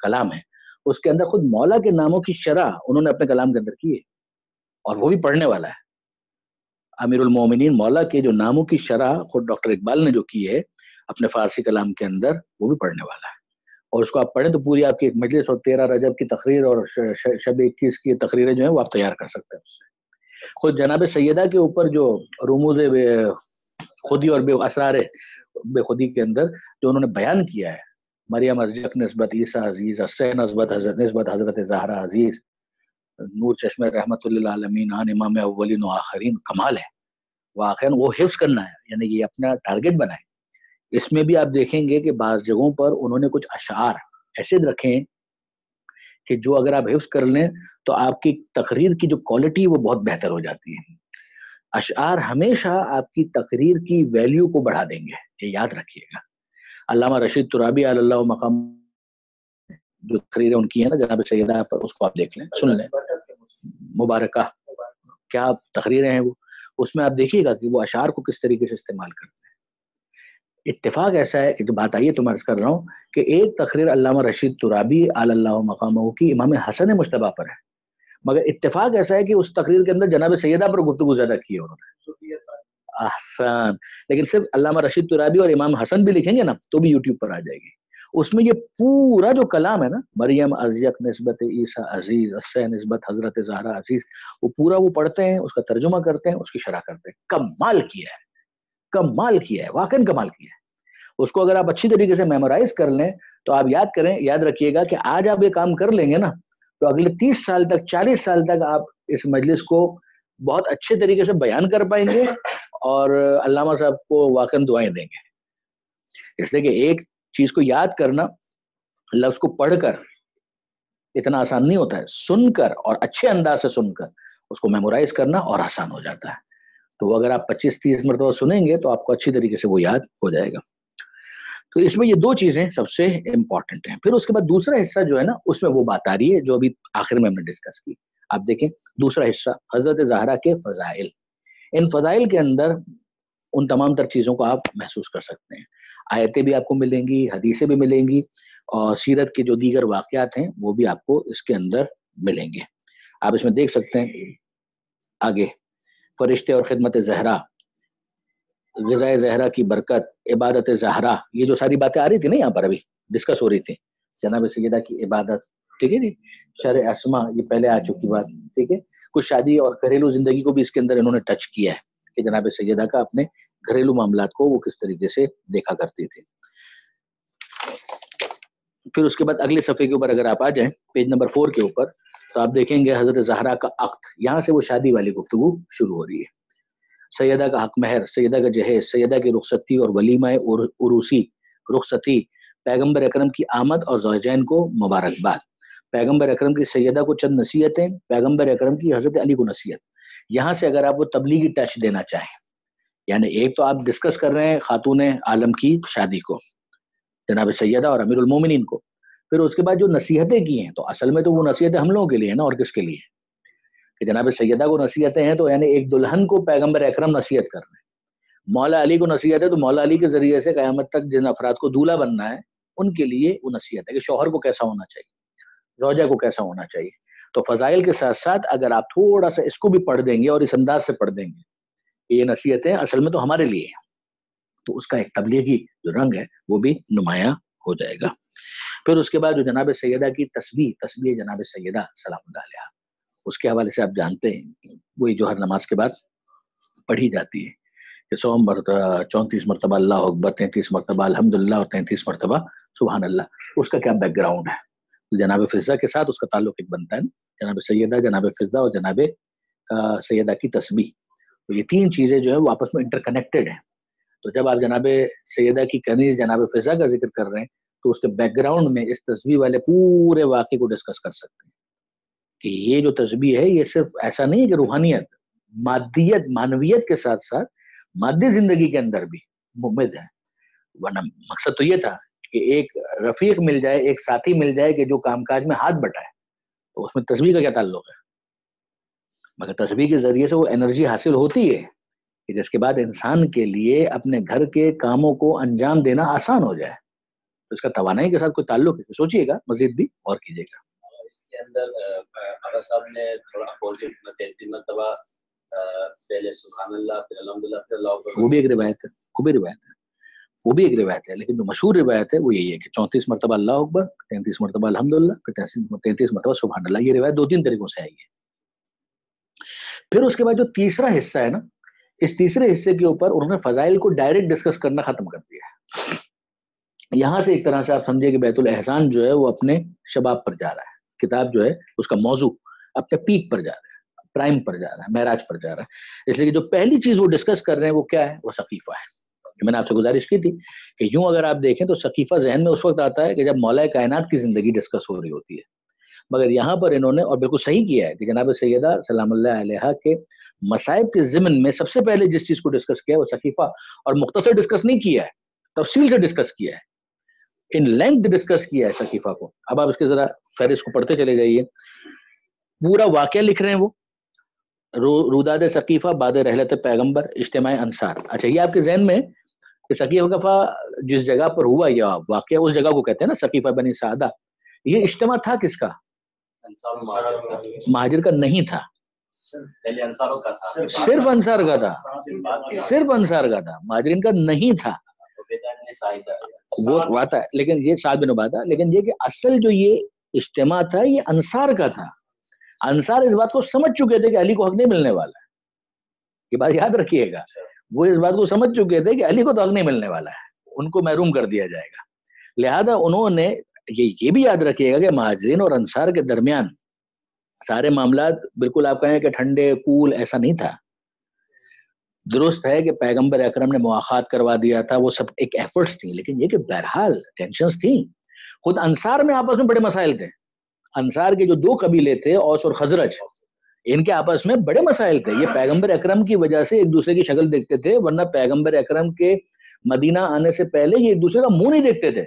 کلام ہے اس کے اندر خود مولا کے ناموں کی شرح انہوں نے اپنے کلام کے اندر کی ہے اور وہ بھی پڑھنے والا ہے. امیر المومنین مولا کے جو ناموں کی شرح خود ڈاکٹر اقبال نے جو کی ہے اپنے فارسی کلام کے اندر وہ بھی پڑھنے والا ہے، اور اس کو آپ پڑھیں تو پوری آپ کی ایک مجلس اور 13 رجب کی تقریر اور شب 21 کی تقریریں جو ہیں وہ آپ تیار کر سکتے ہیں اس سے. خود جناب سیدہ کے اوپر جو رموز خودی اور بے اسرار بے خودی کے اندر جو انہوں نے بیان کیا ہے، مریم ازجک نسبت عیسیٰ عزیز، حسین نسبت حضرت زہرا عزیز، نور چشم رحمت للعالمین آن امام اولین و آخرین، کمال ہے واقعا. وہ حفظ کرنا ہے، یعنی یہ اپنا ٹارگٹ بنائے. اس میں بھی آپ دیکھیں گے کہ بعض جگہوں پر انہوں نے کچھ اشعار ایسے رکھیں کہ جو اگر آپ حفظ کر لیں تو آپ کی تقریر کی جو کوالٹی وہ بہت بہتر ہو جاتی ہے. اشعار ہمیشہ آپ کی تقریر کی ویلیو کو بڑھا دیں گے، یہ یاد رکھیے گا. علامہ رشید ترابی علی اللہ مقام جو تقریریں ان کی ہیں نا جناب سیدہ پر، اس کو آپ دیکھ لیں، سن لیں، مبارکہ کیا تقریریں ہیں وہ، اس میں آپ دیکھیے گا کہ وہ اشعار کو کس طریقے سے استعمال کرتے ہیں. اتفاق ایسا ہے کہ جو بات آئی ہے تو میں عرض کر رہا ہوں کہ ایک تقریر علامہ رشید ترابی علی اللہ مقامہ کی امام حسن مجتبیٰ پر ہے، مگر اتفاق ایسا ہے کہ اس تقریر کے اندر جناب سیدہ پر گفتگو زیادہ کی ہے انہوں نے. احسن. لیکن صرف علامہ رشید ترابی اور امام حسن بھی لکھیں گے نا تو بھی یوٹیوب پر آ جائے گی. اس میں یہ پورا جو کلام ہے نا، مریم ازیک نسبت عیسیٰ عزیز، حسین نسبت حضرت زہرا عزیز، وہ پورا وہ پڑھتے ہیں، اس کا ترجمہ کرتے ہیں، اس کی شرح کرتے ہیں. کمال کیا ہے، کمال کیا ہے، واقعاً کمال کیا ہے. اس کو اگر آپ اچھی طریقے سے میمورائز کر لیں تو آپ یاد رکھیے گا کہ آج آپ یہ کام کر لیں گے نا تو اگلے 30 سال تک 40 سال تک آپ اس مجلس کو بہت اچھے طریقے سے بیان کر پائیں گے اور علامہ صاحب کو واقعاً دعائیں دیں گے. اس لیے کہ ایک چیز کو یاد کرنا لفظ کو پڑھ کر اتنا آسان نہیں ہوتا ہے، سن کر اور اچھے انداز سے سن کر اس کو میمورائز کرنا اور آسان ہو جاتا ہے. تو وہ اگر آپ 25-30 مرتبہ سنیں گے تو آپ کو اچھی طریقے سے وہ یاد ہو جائے گا. تو اس میں یہ دو چیزیں سب سے امپورٹنٹ ہیں. پھر اس کے بعد دوسرا حصہ جو ہے نا اس میں وہ بات آ رہی ہے جو ابھی آخر میں ہم نے ڈسکس کی. آپ دیکھیں دوسرا حصہ حضرت زہرا کے فضائل. ان فضائل کے اندر ان تمام تر چیزوں کو آپ محسوس کر سکتے ہیں. آیتیں بھی آپ کو ملیں گی، حدیثیں بھی ملیں گی، اور سیرت کے جو دیگر واقعات ہیں وہ بھی آپ کو اس کے اندر ملیں گے. آپ اس میں دیکھ سکتے ہیں آگے فرشتے اور خدمت زہرا، غذائے زہرا کی برکت، عبادت زہرا، یہ جو ساری باتیں آ رہی تھی نا یہاں پر ابھی ڈسکس ہو رہی تھی. جناب سیدہ کی عبادت، ٹھیک ہے جی، شرع اسما یہ پہلے آ چکی بات، ٹھیک ہے. کچھ شادی اور گھریلو زندگی کو بھی اس کے اندر انہوں نے ٹچ کیا ہے کہ جناب سیدہ کا اپنے گھریلو معاملات کو وہ کس طریقے سے دیکھا کرتی تھی. پھر اس کے بعد اگلے صفحے کے اوپر اگر آپ آ جائیں پیج نمبر 4 کے اوپر تو آپ دیکھیں گے حضرت زہرا کا عقد. یہاں سے وہ شادی والی گفتگو شروع ہو رہی ہے. سیدہ کا حق مہر، سیدہ کا جہیز، سیدہ کی رخصتی اور ولیمہ عروسی رخصتی، پیغمبر اکرم کی آمد اور زوجین کو مبارکباد، پیغمبر اکرم کی سیدہ کو چند نصیحتیں، پیغمبر اکرم کی حضرت علی کو نصیحت. یہاں سے اگر آپ وہ تبلیغی ٹچ دینا چاہیں، یعنی ایک تو آپ ڈسکس کر رہے ہیں خاتون عالم کی شادی کو، جناب سیدہ اور امیر المومنین کو، پھر اس کے بعد جو نصیحتیں کی ہیں تو اصل میں تو وہ نصیحتیں ہم لوگوں کے لیے ہیں نا، اور کس کے لیے کہ جناب سیدہ کو نصیحتیں ہیں تو یعنی ایک دلہن کو پیغمبر اکرم نصیحت کر رہے ہیں. مولا علی کو نصیحت ہے تو مولا علی کے ذریعے سے قیامت تک جن افراد کو دولہا بننا ہے ان کے لیے وہ نصیحت ہے کہ شوہر کو کیسا ہونا چاہیے، زوجہ کو کیسا ہونا چاہیے. تو فضائل کے ساتھ ساتھ اگر آپ تھوڑا سا اس کو بھی پڑھ دیں گے اور اس انداز سے پڑھ دیں گے کہ یہ نصیحتیں اصل میں تو ہمارے لیے ہیں، تو اس کا ایک تبلیغی جو رنگ ہے وہ بھی نمایاں ہو جائے گا. پھر اس کے بعد جو جناب سیدہ کی تسبیح جناب سیدہ سلام اللہ علیہا، اس کے حوالے سے آپ جانتے ہیں وہی جو ہر نماز کے بعد پڑھی جاتی ہے کہ 100 مرتبہ 34 مرتبہ اللہ اکبر، 33 مرتبہ الحمدللہ اور 33 مرتبہ سبحان اللہ. اس کا کیا بیک گراؤنڈ ہے؟ جناب فضہ کے ساتھ اس کا تعلق ایک بنتا ہے، جناب سیدہ، جناب فضہ اور جناب سیدہ کی تسبیح. تو یہ تین چیزیں جو ہے وہ آپس میں انٹر کنیکٹڈ ہیں. تو جب آپ جناب سیدہ کی کنیز جناب فضہ کا ذکر کر رہے ہیں تو اس کے بیک گراؤنڈ میں اس تسبیح والے پورے واقعے کو ڈسکس کر سکتے ہیں. کہ یہ جو تسبیح ہے یہ صرف ایسا نہیں ہے کہ روحانیت، مادیت، معنویت کے ساتھ ساتھ مادی زندگی کے اندر بھی ممد ہے. ورنہ مقصد تو یہ تھا کہ ایک رفیق مل جائے، ایک ساتھی مل جائے کہ جو کام کاج میں ہاتھ بٹائے، تو اس میں تسبیح کا کیا تعلق ہے؟ مگر تسبیح کے ذریعے سے وہ انرجی حاصل ہوتی ہے کہ جس کے بعد انسان کے لیے اپنے گھر کے کاموں کو انجام دینا آسان ہو جائے. تو اس کا توانائی کے ساتھ کوئی تعلق ہے؟ سوچئے گا، مزید بھی غور کیجیے گا. اس کے اندر آقا صاحب نے تھوڑا اپوزٹ میں 33 مرتبہ پہلے سبحان اللہ پھر الحمدللہ پھر اللہ اکبر. وہ بھی ایک روایت ہے، وہ بھی روایت ہے، وہ بھی ایک روایت ہے، لیکن جو مشہور روایت ہے وہ یہی ہے کہ 34 مرتبہ اللہ اکبر، 33 مرتبہ الحمدللہ، پھر 33 مرتبہ سبحان اللہ. یہ روایت 2-3 طریقوں سے آئی ہے. پھر اس کے بعد جو تیسرا حصہ ہے نا، اس تیسرے حصے کے اوپر انہوں نے فضائل کو ڈائریکٹ ڈسکس کرنا ختم کر دیا ہے. یہاں سے ایک طرح سے آپ سمجھے کہ بیت الاحسان جو ہے وہ اپنے شباب پر جا رہا ہے، کتاب جو ہے اس کا موضوع اپنے پیک پر جا رہا ہے، پرائم پر جا رہا ہے، معراج پر جا رہا ہے. اس لیے کہ جو پہلی چیز وہ ڈسکس کر رہے ہیں وہ کیا ہے؟ وہ سقیفہ ہے. میں نے آپ سے گزارش کی تھی کہ یوں اگر آپ دیکھیں تو سقیفہ ذہن میں اس وقت آتا ہے کہ جب مولا کائنات کی زندگی ڈسکس ہو رہی ہوتی ہے. مگر یہاں پر انہوں نے، اور بالکل صحیح کیا ہے، کہ جناب سیدہ سلام اللہ علیہا کے مصائب کے ضمن میں سب سے پہلے جس چیز کو ڈسکس کیا ہے وہ سقیفہ، اور مختصر ڈسکس نہیں کیا ہے، تفصیل سے ڈسکس کیا ہے، ان لینتھ ڈسکس کیا ہے سقیفہ کو. اب آپ اس کے ذرا فہرست کو پڑھتے چلے جائیے. پورا واقعہ لکھ رہے ہیں وہ، روداد سقیفہ بعد رحلت پیغمبر، اجتماع انصار. اچھا، یہ آپ کے ذہن میں کہ سقیفہ جس جگہ پر ہوا یا واقعہ، اس جگہ کو کہتے ہیں نا سقیفہ بنی سعدہ. یہ اجتماع تھا کس کا؟ مہاجر کا نہیں تھا، صرف انصار کا تھا، صرف انصار کا تھا، مہاجرین کا نہیں تھا. وہ بات ہے، لیکن یہ سعد بن عبادہ، لیکن یہ کہ اصل جو یہ اجتماع تھا یہ انصار کا تھا. انصار اس بات کو سمجھ چکے تھے کہ علی کو حق نہیں ملنے والا ہے. یہ بات یاد رکھیے گا، وہ اس بات کو سمجھ چکے تھے کہ علی کو تو حق نہیں ملنے والا ہے، ان کو محروم کر دیا جائے گا. لہذا انہوں نے یہ بھی یاد رکھیے گا کہ مہاجرین اور انصار کے درمیان سارے معاملات بالکل آپ کہیں کہ ٹھنڈے کول ایسا نہیں تھا. درست ہے کہ پیغمبر اکرم نے مواخات کروا دیا تھا، وہ سب ایک ایفرٹس تھیں، لیکن یہ کہ بہرحال ٹینشنز تھیں. خود انصار میں آپس میں بڑے مسائل تھے. انصار کے جو 2 قبیلے تھے، اوس اور خزرج، ان کے آپس میں بڑے مسائل تھے. یہ پیغمبر اکرم کی وجہ سے ایک دوسرے کی شکل دیکھتے تھے، ورنہ پیغمبر اکرم کے مدینہ آنے سے پہلے یہ ایک دوسرے کا منہ نہیں دیکھتے تھے،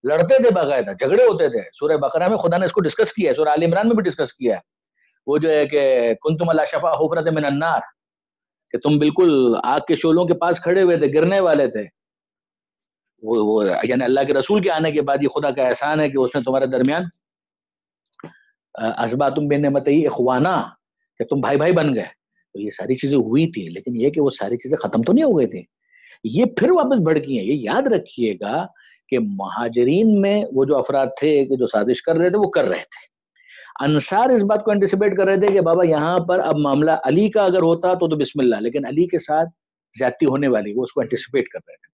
لڑتے تھے، باقاعدہ جھگڑے ہوتے تھے. سورہ بقرہ میں خدا نے اس کو ڈسکس کیا ہے، سورہ آل عمران میں بھی ڈسکس کیا ہے. وہ جو ہے کہ کنتم علی شفا حفرۃ من النار، کہ تم بالکل آگ کے شعلوں کے پاس کھڑے ہوئے تھے، گرنے والے تھے. وہ یعنی اللہ کے رسول کے آنے کے بعد یہ خدا کا احسان ہے کہ اس نے تمہارے درمیان اثباتم بنعمتہ اخوانا، کہ تم بھائی بھائی بن گئے. تو یہ ساری چیزیں ہوئی تھی، لیکن یہ کہ وہ ساری چیزیں ختم تو نہیں ہو گئی تھی، یہ پھر واپس بھڑکی ہیں. یہ یاد رکھیے گا کہ مہاجرین میں وہ جو افراد تھے کہ جو سازش کر رہے تھے وہ کر رہے تھے. انصار اس بات کو انٹیسپیٹ کر رہے تھے کہ بابا یہاں پر اب معاملہ علی کا اگر ہوتا تو بسم اللہ، لیکن علی کے ساتھ زیادتی ہونے والی، وہ اس کو انٹیسپیٹ کر رہے تھے.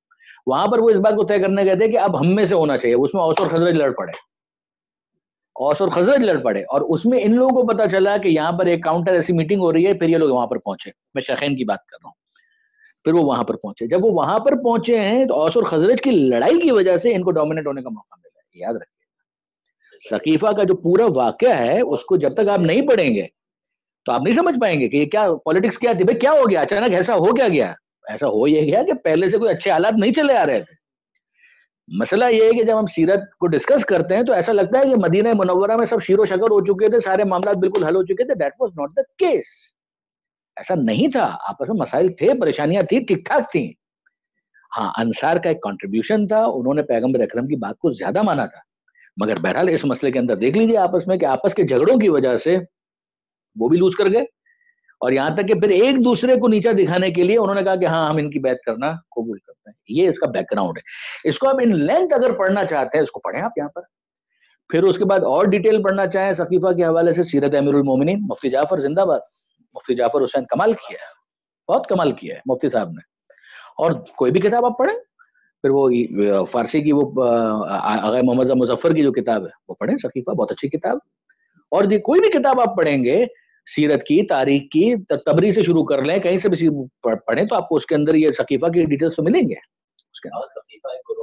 وہاں پر وہ اس بات کو طے کرنے گئے تھے کہ اب ہم میں سے ہونا چاہیے. اس میں اوس اور خزرج لڑ پڑے، اوس اور خزرج لڑ پڑے، اور اس میں ان لوگوں کو پتا چلا کہ یہاں پر ایک کاؤنٹر ایسی میٹنگ ہو رہی ہے. پھر یہ لوگ وہاں پر پہنچے، میں شیخین کی بات کر رہا ہوں. پھر وہ وہاں پر پہنچے. جب وہ وہاں پر پہنچے ہیں تو اوس اور خزرج کی لڑائی کی وجہ سے ان کو ڈومینیٹ ہونے کا موقع ملا. یاد رکھیے سقیفہ کا جو پورا واقعہ ہے اس کو جب تک آپ نہیں پڑھیں گے تو آپ نہیں سمجھ پائیں گے کہ یہ کیا پالیٹکس کیا تھی. بھائی کیا ہو گیا اچانک، ایسا ہو کیا گیا؟ ایسا ہو یہ گیا کہ پہلے سے کوئی اچھے حالات نہیں چلے آ رہے تھے. مسئلہ یہ ہے کہ جب ہم سیرت کو ڈسکس کرتے ہیں تو ایسا لگتا ہے کہ مدینہ منورہ میں سب شیر و شکر ہو چکے تھے، سارے معاملات بالکل حل ہو چکے تھے. That was not the case. ایسا نہیں تھا. آپس میں مسائل تھے، پریشانیاں تھیں، ٹھیک ٹھاک تھیں. ہاں، انصار کا ایک کنٹریبیوشن تھا، انہوں نے پیغمبر اکرم کی بات کو زیادہ مانا تھا. مگر بہرحال اس مسئلے کے اندر دیکھ لیجیے آپس میں کہ آپس کے جھگڑوں کی وجہ سے وہ بھی لوز کر گئے، اور یہاں تک کہ پھر ایک دوسرے کو نیچا دکھانے کے لیے انہوں نے کہا کہ ہاں ہم ان کی بیعت کرنا قبول کرتے ہیں. یہ اس کا بیک گراؤنڈ ہے. اس کو آپ ان لینتھ اگر پڑھنا چاہتے ہیں اس کو پڑھیں آپ یہاں پر. پھر اس کے بعد اور ڈیٹیل پڑھنا چاہیں سقیفہ کے حوالے سے، سیرت امیر المومنین، مفتی جعفر زندہ باد. مفتی جعفر حسین کمال کیا ہے، بہت کمال کیا ہے مفتی صاحب نے. اور کوئی بھی کتاب آپ پڑھیں، پھر وہ فارسی کی وہ آغا محمد مظفر کی جو کتاب ہے وہ پڑھیں، سقیفہ بہت اچھی کتاب. اور کوئی بھی کتاب آپ پڑھیں گے سیرت کی، تاریخ کی، تبری سے شروع کر لیں، کہیں سے بھی پڑھیں تو آپ کو اس کے اندر یہ سقیفہ کی ڈیٹیلز تو ملیں گے. اس کے سقیفہ کو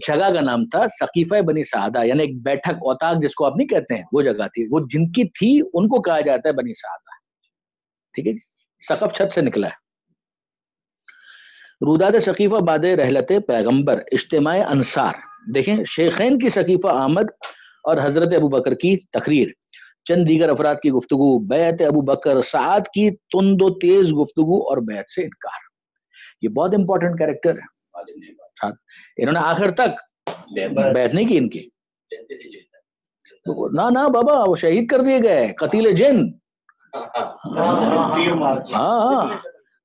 جگہ کا نام تھا سقیفہ بنی سعدہ، یعنی ایک بیٹھک اوتاق جس کو آپ نہیں کہتے ہیں، وہ جگہ تھی، وہ جن کی تھی ان کو کہا جاتا ہے بنی سعدہ، ٹھیک ہے جی، سقف چھت سے نکلا ہے۔ روداد سقیفہ بعد رحلت پیغمبر، اجتماع انصار، دیکھیں شیخین کی سقیفہ آمد اور حضرت ابو بکر کی تقریر، چند دیگر افراد کی گفتگو، بیعت ابو بکر، سعد کی تند و تیز گفتگو اور بیعت سے انکار۔ یہ بہت امپورٹنٹ کیریکٹر ہے، انہوں نے آخر تک بیعت نہیں کی ان کی، نہ بابا وہ شہید کر دیے گئے، قتیل جن۔ ہاں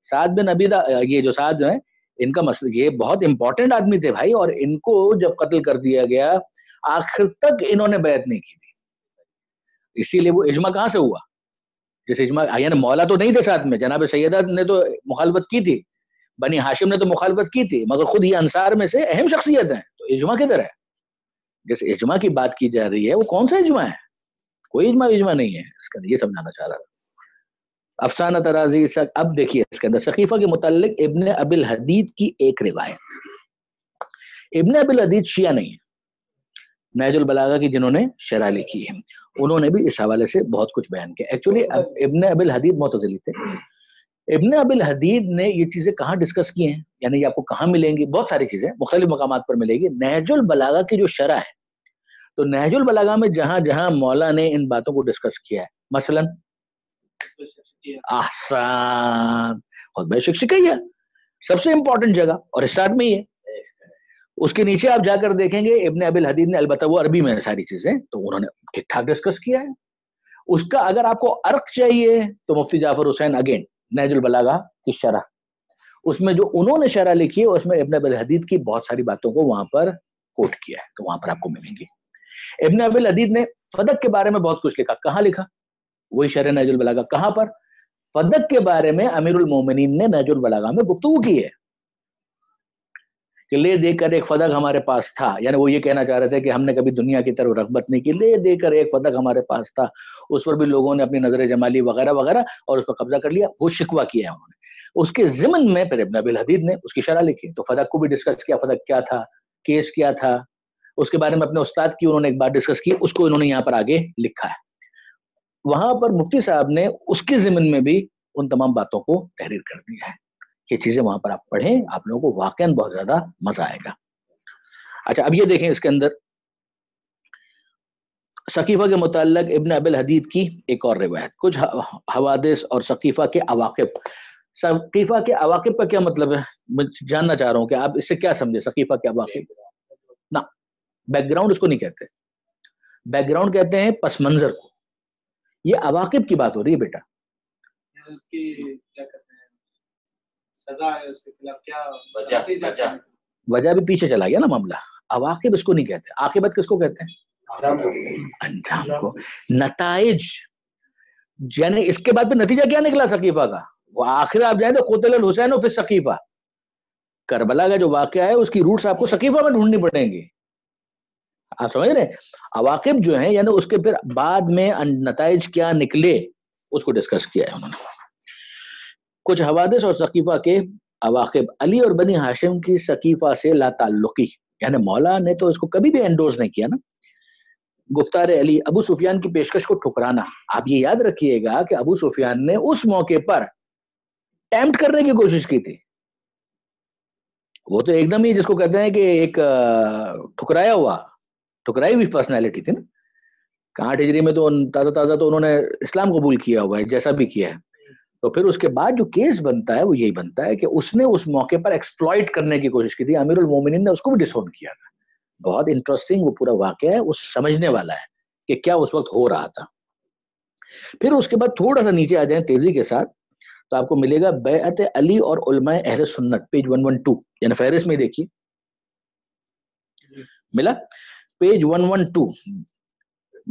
سعد بن عبیدہ، یہ جو سعد جو ہیں ان کا مسئلہ، یہ بہت امپورٹنٹ آدمی تھے بھائی، اور ان کو جب قتل کر دیا گیا آخر تک انہوں نے بیعت نہیں کی تھی، اسی لیے وہ اجماع کہاں سے ہوا؟ جس اجماع، یعنی مولا تو نہیں تھے ساتھ میں، جناب سیدہ نے تو مخالفت کی تھی، بنی ہاشم نے تو مخالفت کی تھی، مگر خود یہ انصار میں سے اہم شخصیت ہیں، تو اجماع کدھر ہے؟ جس اجماع کی بات کی جا رہی ہے وہ کون سا اجماع ہے؟ کوئی اجماع نہیں ہے اس کا، یہ سمجھانا چاہ رہا تھا۔ افسانہ ترازی، اب دیکھیے اس کے اندر سقیفہ کے متعلق ابن ابی الحدید کی ایک روایت۔ ابن ابی الحدید شیعہ نہیں ہے، نہج البلاغہ کی جنہوں نے شرح لکھی ہے، انہوں نے بھی اس حوالے سے بہت کچھ بیان کیا۔ ایکچولی ابن ابی الحدید معتزلی تھے۔ ابن ابی الحدید نے یہ چیزیں کہاں ڈسکس کی ہیں، یعنی یہ آپ کو کہاں ملیں گی؟ بہت ساری چیزیں مختلف مقامات پر ملے گی۔ نہج البلاغہ کی جو شرح ہے، تو نہج البلاغہ میں جہاں جہاں مولا نے ان باتوں کو ڈسکس کیا ہے، مثلا احسان، خود بے شک شکیہ ہے سب سے امپورٹنٹ جگہ، اور اسٹارٹ میں ہی ہے۔ اس کے نیچے آپ جا کر دیکھیں گے ابن ابی الحدید نے، البتہ وہ عربی میں ساری چیزیں، تو انہوں نے ٹھیک ٹھاک ڈسکس کیا ہے۔ اس کا اگر آپ کو عرق چاہیے تو مفتی جعفر حسین اگین نہج البلاغہ کی شرح، اس میں جو انہوں نے شرح لکھی ہے اس میں ابن ابی الحدید کی بہت ساری باتوں کو وہاں پر کوٹ کیا ہے، تو وہاں پر آپ کو ملیں گی۔ ابن ابی الحدید نے فدق کے بارے میں بہت کچھ لکھا، کہاں لکھا؟ وہی شرح نہج البلاغہ، کہاں پر؟ فدق کے بارے میں امیر المومنین نے نہج البلاغہ میں گفتگو کی ہے کہ لے دے کر ایک فدق ہمارے پاس تھا، یعنی وہ یہ کہنا چاہ رہے تھے کہ ہم نے کبھی دنیا کی طرف رغبت نہیں کی، لے دے کر ایک فدق ہمارے پاس تھا، اس پر بھی لوگوں نے اپنی نظر جمالی وغیرہ وغیرہ اور اس پر قبضہ کر لیا، وہ شکوہ کیا ہے انہوں نے۔ اس کے ضمن میں پھر ابن ابی الحدید نے اس کی شرح لکھی، تو فدق کو بھی ڈسکس کیا، فدق کیا تھا، کیس کیا تھا، اس کے بارے میں اپنے استاد کی انہوں نے ایک بات ڈسکس کی، اس کو انہوں نے یہاں پر آگے لکھا ہے۔ وہاں پر مفتی صاحب نے اس کے ضمن میں بھی ان تمام باتوں کو تحریر کر دیا ہے۔ یہ چیزیں وہاں پر آپ پڑھیں، آپ لوگوں کو واقعاً بہت زیادہ مزہ آئے گا۔ اچھا اب یہ دیکھیں اس کے اندر سقیفہ کے متعلق ابن ابی الحدید کی ایک اور روایت، کچھ حوادث اور سقیفہ کے عواقب۔ سقیفہ کے عواقب کا کیا مطلب ہے؟ میں جاننا چاہ رہا ہوں کہ آپ اس سے کیا سمجھے سقیفہ کے عواقب؟ نہ، بیک گراؤنڈ اس کو نہیں کہتے، بیک گراؤنڈ کہتے ہیں پس منظر کو، یہ عواقب کی بات ہو رہی ہے بیٹا۔ اس کی کیا کہتے ہیں سزا ہے، اس کے خلاف کیا وجہ بھی پیچھے چلا گیا نا معاملہ۔ عواقب اس کو نہیں کہتے، عاقبت کس کو کہتے ہیں؟ انجام کو، نتائج، یعنی اس کے بعد پھر نتیجہ کیا نکلا سقیفہ کا؟ وہ آخر آپ جائیں تو قتل الحسین فی سقیفہ، کربلا کا جو واقعہ ہے اس کی روٹس آپ کو سقیفہ میں ڈھونڈنی پڑیں گی، آپ سمجھ رہے ہیں؟ عواقب جو ہیں یعنی اس کے پھر بعد میں نتائج کیا نکلے اس کو ڈسکس کیا ہے انہوں نے۔ کچھ حوادث اور سقیفہ کے عواقب۔ علی اور بنی ہاشم کی سقیفہ سے لا تعلقی، یعنی مولا نے تو اس کو کبھی بھی انڈورس نہیں کیا نا۔ گفتار علی، ابو سفیان کی پیشکش کو ٹھکرانا۔ آپ یہ یاد رکھیے گا کہ ابو سفیان نے اس موقع پر ٹیمپٹ کرنے کی کوشش کی تھی، وہ تو ایک دم ہی جس کو کہتے ہیں کہ ایک ٹھکرائی ہوئی پرسنالٹی تھی نا۔ 61 ہجری میں تو تازہ تو انہوں نے اسلام قبول کیا ہوا ہے جیسا بھی کیا ہے، تو پھر اس کے بعد جو کیس بنتا ہے وہ یہی بنتا ہے کہ اس نے اس موقع پر ایکسپلائٹ کرنے کی کوشش کی تھی، امیر المومنین نے اس کو بھی ڈس اون کیا تھا۔ بہت انٹرسٹنگ وہ پورا واقعہ ہے، وہ سمجھنے والا ہے کہ کیا اس وقت ہو رہا تھا۔ پھر اس کے بعد تھوڑا سا نیچے آ جائیں تیزی کے ساتھ تو آپ کو ملے گا بیعت علی اور علماء اہل سنت، پیج 112، یعنی فہرست میں دیکھیے ملا پیج 112،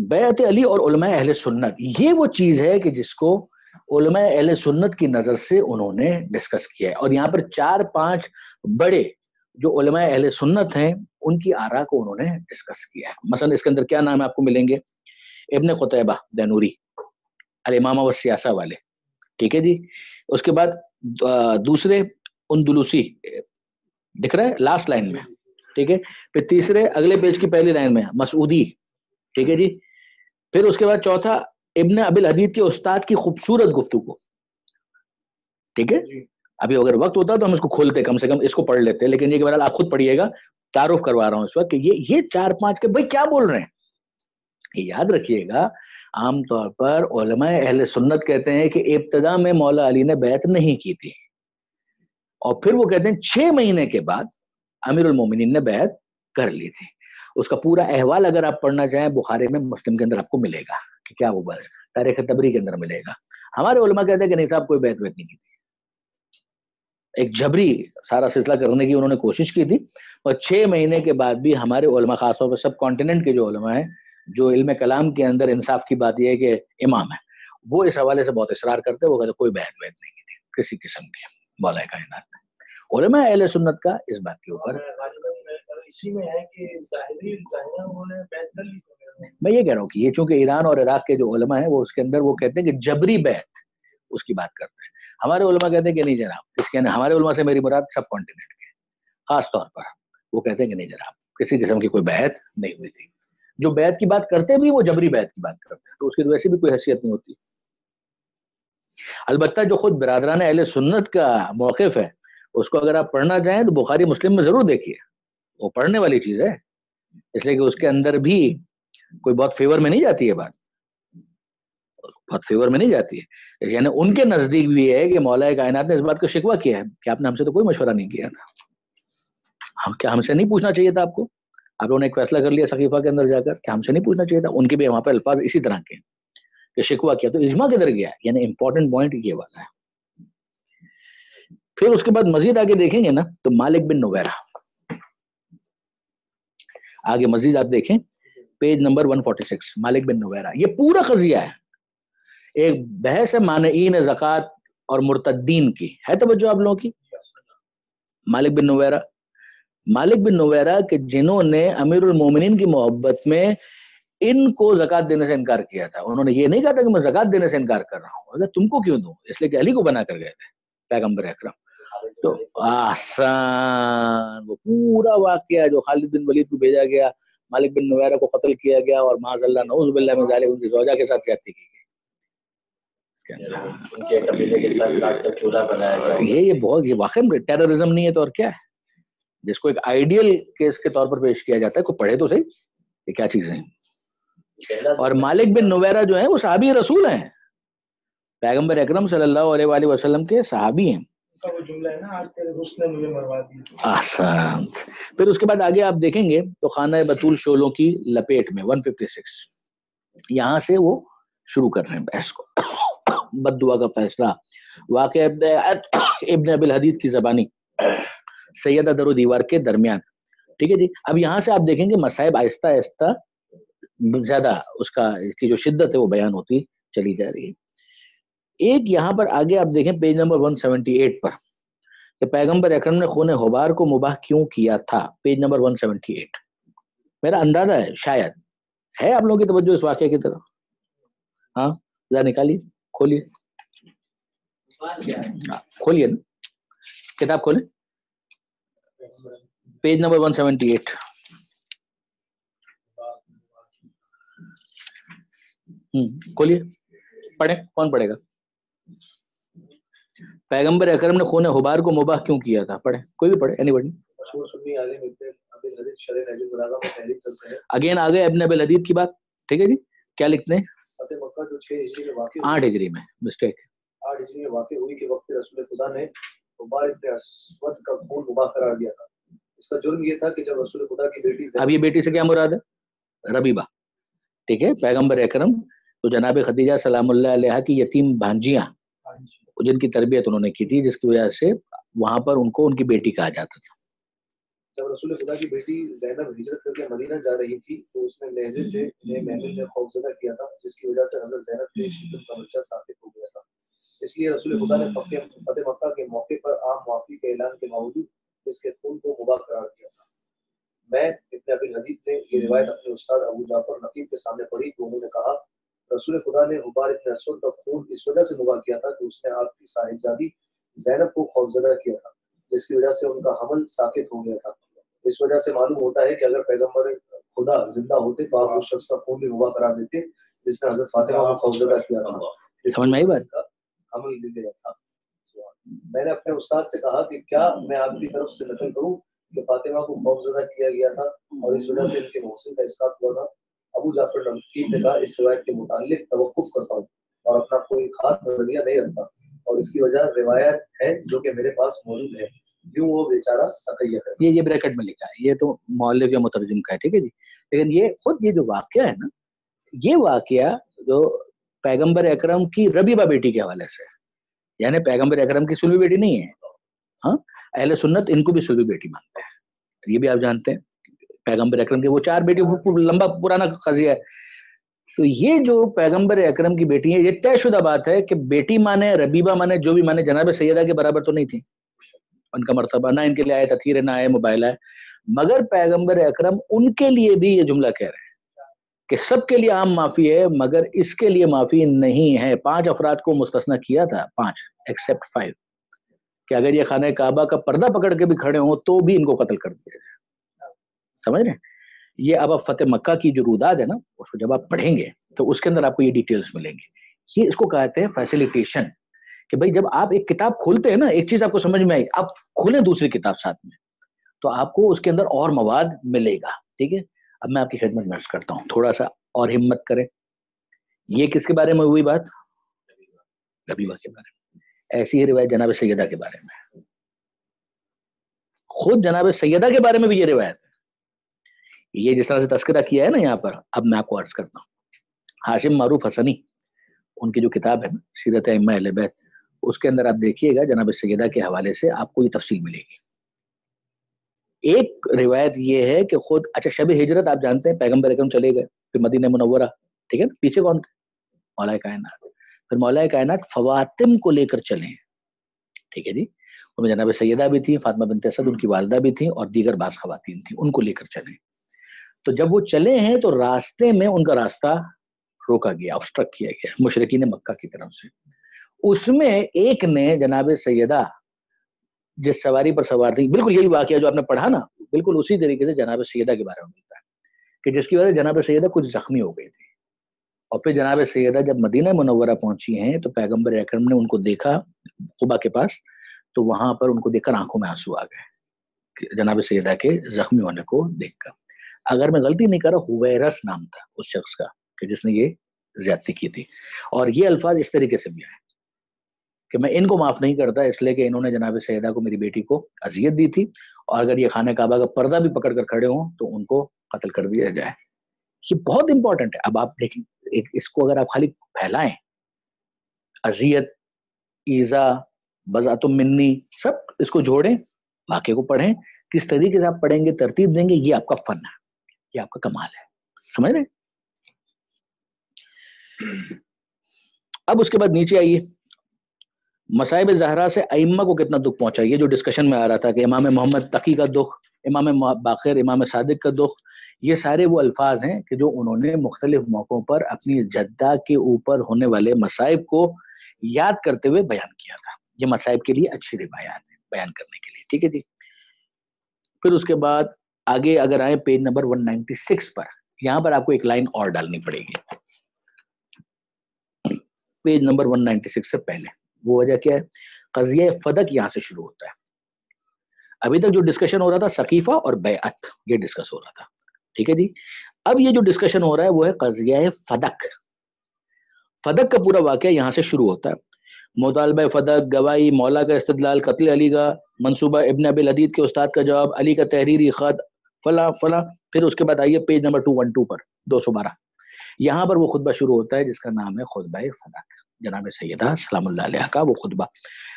بیعت علی اور علماء اہل سنت۔ یہ وہ چیز ہے کہ جس کو علماء اہل سنت کی نظر سے انہوں نے ڈسکس کیا ہے، اور یہاں پر 4-5 بڑے جو علماء اہل سنت ہیں ان کی آراء کو انہوں نے ڈسکس کیا ہے۔ مثلا اس کے اندر کیا نام آپ کو ملیں گے؟ ابن قتیبہ دینوری، الامامہ والسیاسہ والے، ٹھیک ہے جی۔ اس کے بعد دوسرے اندلسی، دکھ رہا ہے لاسٹ لائن میں, ٹھیک ہے. پھر تیسرے اگلے پیج کی پہلی لائن میں مسعودی, ٹھیک ہے جی. پھر اس کے بعد چوتھا ابن ابی الحدید کے استاد کی خوبصورت گفتگو, ٹھیک ہے. ابھی اگر وقت ہوتا تو ہم اس کو کھولتے, کم سے کم اس کو پڑھ لیتے, لیکن یہ کہ بہرحال آپ خود پڑھیے گا, تعارف کروا رہا ہوں اس وقت کہ یہ 4-5 کے بھائی کیا بول رہے ہیں. یاد رکھیے گا عام طور پر علماء اہل سنت کہتے ہیں کہ ابتدا میں مولا علی نے بیعت نہیں کی تھی, اور پھر وہ کہتے ہیں 6 مہینے کے بعد امیر المومنین نے بیعت کر لی تھی. اس کا پورا احوال اگر آپ پڑھنا چاہیں بخاری میں مسلم کے اندر آپ کو ملے گا کہ کیا وہ تاریخ تبری کے اندر ملے گا. ہمارے علماء کہتے ہیں کہ نہیں صاحب کوئی بیعت نہیں کی تھی, ایک جبری سارا سلسلہ کرنے کی انہوں نے کوشش کی تھی, اور 6 مہینے کے بعد بھی ہمارے علماء خاص طور پر سب کانٹیننٹ کے جو علماء ہیں جو علم کلام کے اندر انصاف کی بات یہ ہے کہ امام ہے, وہ اس حوالے سے بہت اصرار کرتے ہیں, وہ کہتے کوئی بیعت نہیں کی تھی کسی قسم کی مولا کائنات میں. علماء اہل سنت کا اس بات کے اوپر اسی میں ہے کہ ظاہری انہوں نے بیعت کر لی. میں یہ کہہ رہا ہوں کہ یہ چونکہ ایران اور عراق کے جو علماء ہیں وہ اس کے اندر وہ کہتے ہیں کہ جبری بیعت اس کی بات کرتے ہیں. ہمارے علماء کہتے ہیں کہ نہیں جناب, اس کے اندر ہمارے علماء سے میری مراد سب کانٹیننٹ کے خاص طور پر وہ کہتے ہیں کہ نہیں جناب کسی قسم کی کوئی بیعت نہیں ہوئی تھی. جو بیعت کی بات کرتے بھی وہ جبری بیعت کی بات کرتے ہیں, تو اس کی ویسے بھی کوئی حیثیت نہیں ہوتی. البتہ جو خود برادران اہل سنت کا موقف ہے اس کو اگر آپ پڑھنا چاہیں تو بخاری مسلم میں ضرور دیکھیے, وہ پڑھنے والی چیز ہے, اس لیے کہ اس کے اندر بھی کوئی بہت فیور میں نہیں جاتی ہے بات, بہت فیور میں نہیں جاتی ہے. یعنی ان کے نزدیک بھی ہے کہ مولا کائنات نے اس بات کو شکوہ کیا ہے کہ آپ نے ہم سے تو کوئی مشورہ نہیں کیا تھا, کیا ہم سے نہیں پوچھنا چاہیے تھا آپ کو, آپ لوگوں نے ایک فیصلہ کر لیا سقیفہ کے اندر جا کر کہ ہم سے نہیں پوچھنا چاہیے تھا. ان کے بھی وہاں پہ الفاظ اسی طرح کے کہ شکوہ کیا, تو اجماع کدھر گیا, یعنی امپورٹنٹ پوائنٹ یہ والا ہے. پھر اس کے بعد مزید آگے دیکھیں گے نا تو مالک بن نویرہ, آگے مزید آپ دیکھیں پیج نمبر 146, مالک بن نویرہ. یہ پورا قضیہ ہے ایک بحث مانعین زکوٰۃ اور مرتدین کی, ہے توجہ آپ لوگوں کی. مالک بن نویرہ کہ جنہوں نے امیر المومنین کی محبت میں ان کو زکوٰۃ دینے سے انکار کیا تھا. انہوں نے یہ نہیں کہا تھا کہ میں زکوٰۃ دینے سے انکار کر رہا ہوں, تم کو کیوں دوں, اس لیے کہ علی کو بنا کر گئے تھے پیغمبر اکرم. تو آسان وہ پورا واقعہ جو خالد بن ولید کو بھیجا گیا, مالک بن نویرہ کو قتل کیا گیا اور معاذ اللہ نعوذ باللہ من ذالک ان کی زوجہ کے ساتھ زیادتی کی گئی, ان کے قبیلے کے ساتھ کاٹ کر چولہا بنایا گیا. یہ بہت یہ واقعی میں ٹیررزم نہیں ہے تو اور کیا ہے, جس کو ایک آئیڈیل کیس کے طور پر پیش کیا جاتا ہے. کوئی پڑھے تو صحیح یہ کیا چیزیں ہیں. اور مالک بن نویرہ جو ہیں وہ صحابی رسول ہیں, پیغمبر اکرم صلی اللہ علیہ وآلہ وسلم کے صحابی ہیں. آسان. پھر اس کے بعد آگے آپ دیکھیں گے تو خانہ بطول شعلوں کی لپیٹ میں 156, یہاں سے وہ شروع کر رہے ہیں بحث کو. بد دعا کا فیصلہ, واقع ابن ابی الحدید کی زبانی, سیدہ در و دیوار کے درمیان, ٹھیک ہے جی. اب یہاں سے آپ دیکھیں گے مصائب آہستہ آہستہ زیادہ اس کا کی جو شدت ہے وہ بیان ہوتی چلی جا رہی ہے. ایک یہاں پر آگے آپ دیکھیں پیج نمبر 178 پر کہ پیغمبر اکرم نے خون غبار کو مباح کیوں کیا تھا, پیج نمبر 178. میرا اندازہ ہے شاید ہے آپ لوگوں کی توجہ اس واقعے کی طرف. ہاں ذرا نکالیے, کھولیے کھولیے نا کتاب کھولیں, پیج نمبر 178. کھولیے پڑھیں, کون پڑھے گا. پیغمبر اکرم نے خون غبار کو مباح کیوں کیا تھا, پڑھیں کوئی بھی پڑھے, اینی بڈی. اگین آگے ابن ابی الحدید کی بات, ٹھیک ہے جی. کیا لکھتے ہیں 8 ہجری میں, مسٹیک 8 ہجری میں واقع ہوئی کہ وقت رسول خدا نے غبار ابن اسود کا خون مباح قرار دیا تھا. اس کا جرم یہ تھا کہ جب رسول خدا کی بیٹی, اب یہ بیٹی سے کیا مراد ہے, ربیبہ, ٹھیک ہے. پیغمبر اکرم تو جناب خدیجہ سلام اللہ علیہ کی یتیم بھانجیاں جن کی تربیت انہوں نے کی تھی, جس کی وجہ سے وہاں پر ان کو ان کی بیٹی کہا جاتا تھا. جب رسول خدا کی بیٹی زینب ہجرت کر کے مدینہ جا رہی تھی تو اس نے لہجے سے محمل میں خوفزدہ کیا تھا, جس کی وجہ سے حضرت زینب کے شدت کا بچہ ثابت ہو گیا تھا. اس لیے رسول خدا نے فتح مکہ کے موقع پر عام معافی کے اعلان کے باوجود اس کے خون کو مباح قرار دیا تھا. میں ابن ابی الحدید نے یہ روایت اپنے استاد ابو جعفر نقیب کے سامنے پڑھی تو انہوں نے کہا رسول خدا نے غبار ابن اسود کا خون اس وجہ سے مباح کیا تھا کہ اس نے آپ کی صاحبزادی زینب کو خوفزدہ کیا تھا. جس کی وجہ سے ان کا حمل ساکت ہو گیا تھا. اس وجہ سے معلوم ہوتا ہے کہ اگر پیغمبر خدا زندہ ہوتے تو آپ اس شخص کا خون بھی مباح قرار دیتے جس نے حضرت فاطمہ کو خوفزدہ کیا تھا. سمجھ میں آئی بات؟ حمل گر گیا تھا. میں نے اپنے استاد سے کہا کہ کیا میں آپ کی طرف سے نقل کروں کہ فاطمہ کو خوفزدہ کیا گیا تھا اور اس وجہ سے ان کے محسن کا اسقاط ہوا تھا. ابو جعفر نقیب نے کہا اس روایت کے متعلق توقف کرتا ہوں اور اپنا کوئی خاص نظریہ نہیں رکھتا اور اس کی وجہ روایت ہے جو کہ میرے پاس موجود ہے. یوں وہ بیچارہ تقیت ہے. یہ بریکٹ میں لکھا ہے, یہ تو مؤلف یا مترجم کا ہے, ٹھیک ہے جی. لیکن یہ خود یہ جو واقعہ ہے نا, یہ واقعہ جو پیغمبر اکرم کی ربیبہ بیٹی کے حوالے سے, یعنی پیغمبر اکرم کی سلوی بیٹی نہیں ہے. ہاں, اہل سنت ان کو بھی سلوی بیٹی مانتے ہیں, یہ بھی آپ جانتے ہیں. پیغمبر اکرم کے وہ 4 بیٹی, لمبا پرانا قضیہ ہے. تو یہ جو پیغمبر اکرم کی بیٹی ہے, یہ طے شدہ بات ہے کہ بیٹی مانے, ربیبہ مانے, جو بھی مانے, جناب سیدہ کے برابر تو نہیں تھی ان کا مرتبہ, نہ ان کے لیے آئے تطہیر, نہ آئے موبائل ہے. مگر پیغمبر اکرم ان کے لیے بھی یہ جملہ کہہ رہے ہیں کہ سب کے لیے عام معافی ہے مگر اس کے لیے معافی نہیں ہے. 5 افراد کو مستثنی کیا تھا, 5 ایکسپٹ 5, کہ اگر یہ خانہ کعبہ کا پردہ پکڑ کے بھی کھڑے ہوں تو بھی ان کو قتل کر دیا جائے. سمجھ رہے ہیں؟ یہ اب فتح مکہ کی جو روداد ہے نا, اس کو جب آپ پڑھیں گے تو اس کے اندر آپ کو یہ ڈیٹیلز ملیں گے. یہ اس کو کہتے ہیں فیسیلیٹیشن, کہ بھائی جب آپ ایک کتاب کھولتے ہیں نا, ایک چیز آپ کو سمجھ میں آئی, آپ کھولیں دوسری کتاب ساتھ میں, تو آپ کو اس کے اندر اور مواد ملے گا. ٹھیک ہے, اب میں آپ کی خدمت میں عرض کرتا ہوں, تھوڑا سا اور ہمت کریں. یہ کس کے بارے میں ہوئی بات؟ ربیبہ کے بارے میں. ایسی ہی روایت جناب سیدہ کے بارے میں, خود جناب سیدہ کے بارے میں بھی یہ روایت ہے. یہ جس طرح سے تذکرہ کیا ہے نا یہاں پر, اب میں آپ کو عرض کرتا ہوں. ہاشم معروف حسنی, ان کی جو کتاب ہے نا سیرت ائمہ اہل بیت, اس کے اندر آپ دیکھیے گا جناب سیدہ کے حوالے سے آپ کو یہ تفصیل ملے گی. ایک روایت یہ ہے کہ خود, اچھا شب ہجرت آپ جانتے ہیں, پیغمبر اکرم چلے گئے پھر مدینہ منورہ, ٹھیک ہے نا, پیچھے کون تھے؟ مولا کائنات. پھر مولا کائنات فواتم کو لے کر چلے, ٹھیک ہے جی, ان میں جناب سیدہ بھی تھی, فاطمہ بنت اسد ان کی والدہ بھی تھیں, اور دیگر بعض خواتین تھیں, ان کو لے کر چلے. تو جب وہ چلے ہیں تو راستے میں ان کا راستہ روکا گیا, obstruct کیا گیا مشرکین مکہ کی طرف سے. اس میں ایک نے جناب سیدہ جس سواری پر سوار تھی, بالکل یہی واقعہ جو آپ نے پڑھا نا, بالکل اسی طریقے سے جناب سیدہ کے بارے میں ملتا ہے, کہ جس کی وجہ سے جناب سیدہ کچھ زخمی ہو گئی تھی. اور پھر جناب سیدہ جب مدینہ منورہ پہنچی ہیں تو پیغمبر اکرم نے ان کو دیکھا قبا کے پاس, تو وہاں پر ان کو دیکھ کر آنکھوں میں آنسو آ گئے جناب سیدہ کے زخمی ہونے کو دیکھ کر. اگر میں غلطی نہیں کر رہا, ہویرس نام تھا اس شخص کا کہ جس نے یہ زیادتی کی تھی. اور یہ الفاظ اس طریقے سے بھی آئے کہ میں ان کو معاف نہیں کرتا اس لیے کہ انہوں نے جناب سیدہ کو, میری بیٹی کو اذیت دی تھی, اور اگر یہ خانہ کعبہ کا پردہ بھی پکڑ کر کھڑے ہوں تو ان کو قتل کر دیا جائے. یہ بہت امپورٹنٹ ہے. اب آپ دیکھیں, اس کو اگر آپ خالی پھیلائیں, اذیت, ایذا, بضاعت منی, سب اس کو جوڑیں, واقعے کو پڑھیں, کس طریقے سے آپ پڑھیں گے, ترتیب دیں گے, یہ آپ کا فن ہے, یہ آپ کا کمال ہے. سمجھ رہے؟ اب اس کے بعد نیچے آئیے, مصائب زہرا سے ائمہ کو کتنا دکھ پہنچا. یہ جو ڈسکشن میں آ رہا تھا کہ امام محمد تقی کا دکھ, امام باقر, امام صادق کا دکھ, یہ سارے وہ الفاظ ہیں کہ جو انہوں نے مختلف موقعوں پر اپنی جدہ کے اوپر ہونے والے مصائب کو یاد کرتے ہوئے بیان کیا تھا. یہ مصائب کے لیے اچھی روایات ہیں بیان کرنے کے لیے, ٹھیک ہے جی. پھر اس کے بعد آگے اگر آئے پیج نمبر 196 پر, یہاں پر آپ کو ایک لائن اور ڈالنی پڑے گی پیج نمبر 196 سے پہلے. وہ وجہ کیا ہے؟ قضیہ فدق یہاں سے شروع ہوتا ہے. ابھی تک جو ڈسکشن ہو رہا تھا سقیفہ اور بیعت, یہ ڈسکس ہو رہا تھا, ٹھیک ہے جی. اب یہ جو ڈسکشن ہو رہا ہے وہ ہے قضیہ فدق. فدق کا پورا واقعہ یہاں سے شروع ہوتا ہے. مطالبہ فدق, گواہی, مولا کا استدلال, قتل علی کا منصوبہ, ابن ابی العدید کے استاد کا جواب, علی کا تحریری خط, فلاں فلاں. پھر اس کے بعد آئیے پیج نمبر 212 پر 212, یہاں پر وہ خطبہ شروع ہوتا ہے جس کا نام ہے خطبہ فدق. جناب سیدہ سلام اللہ علیہ کا وہ خطبہ.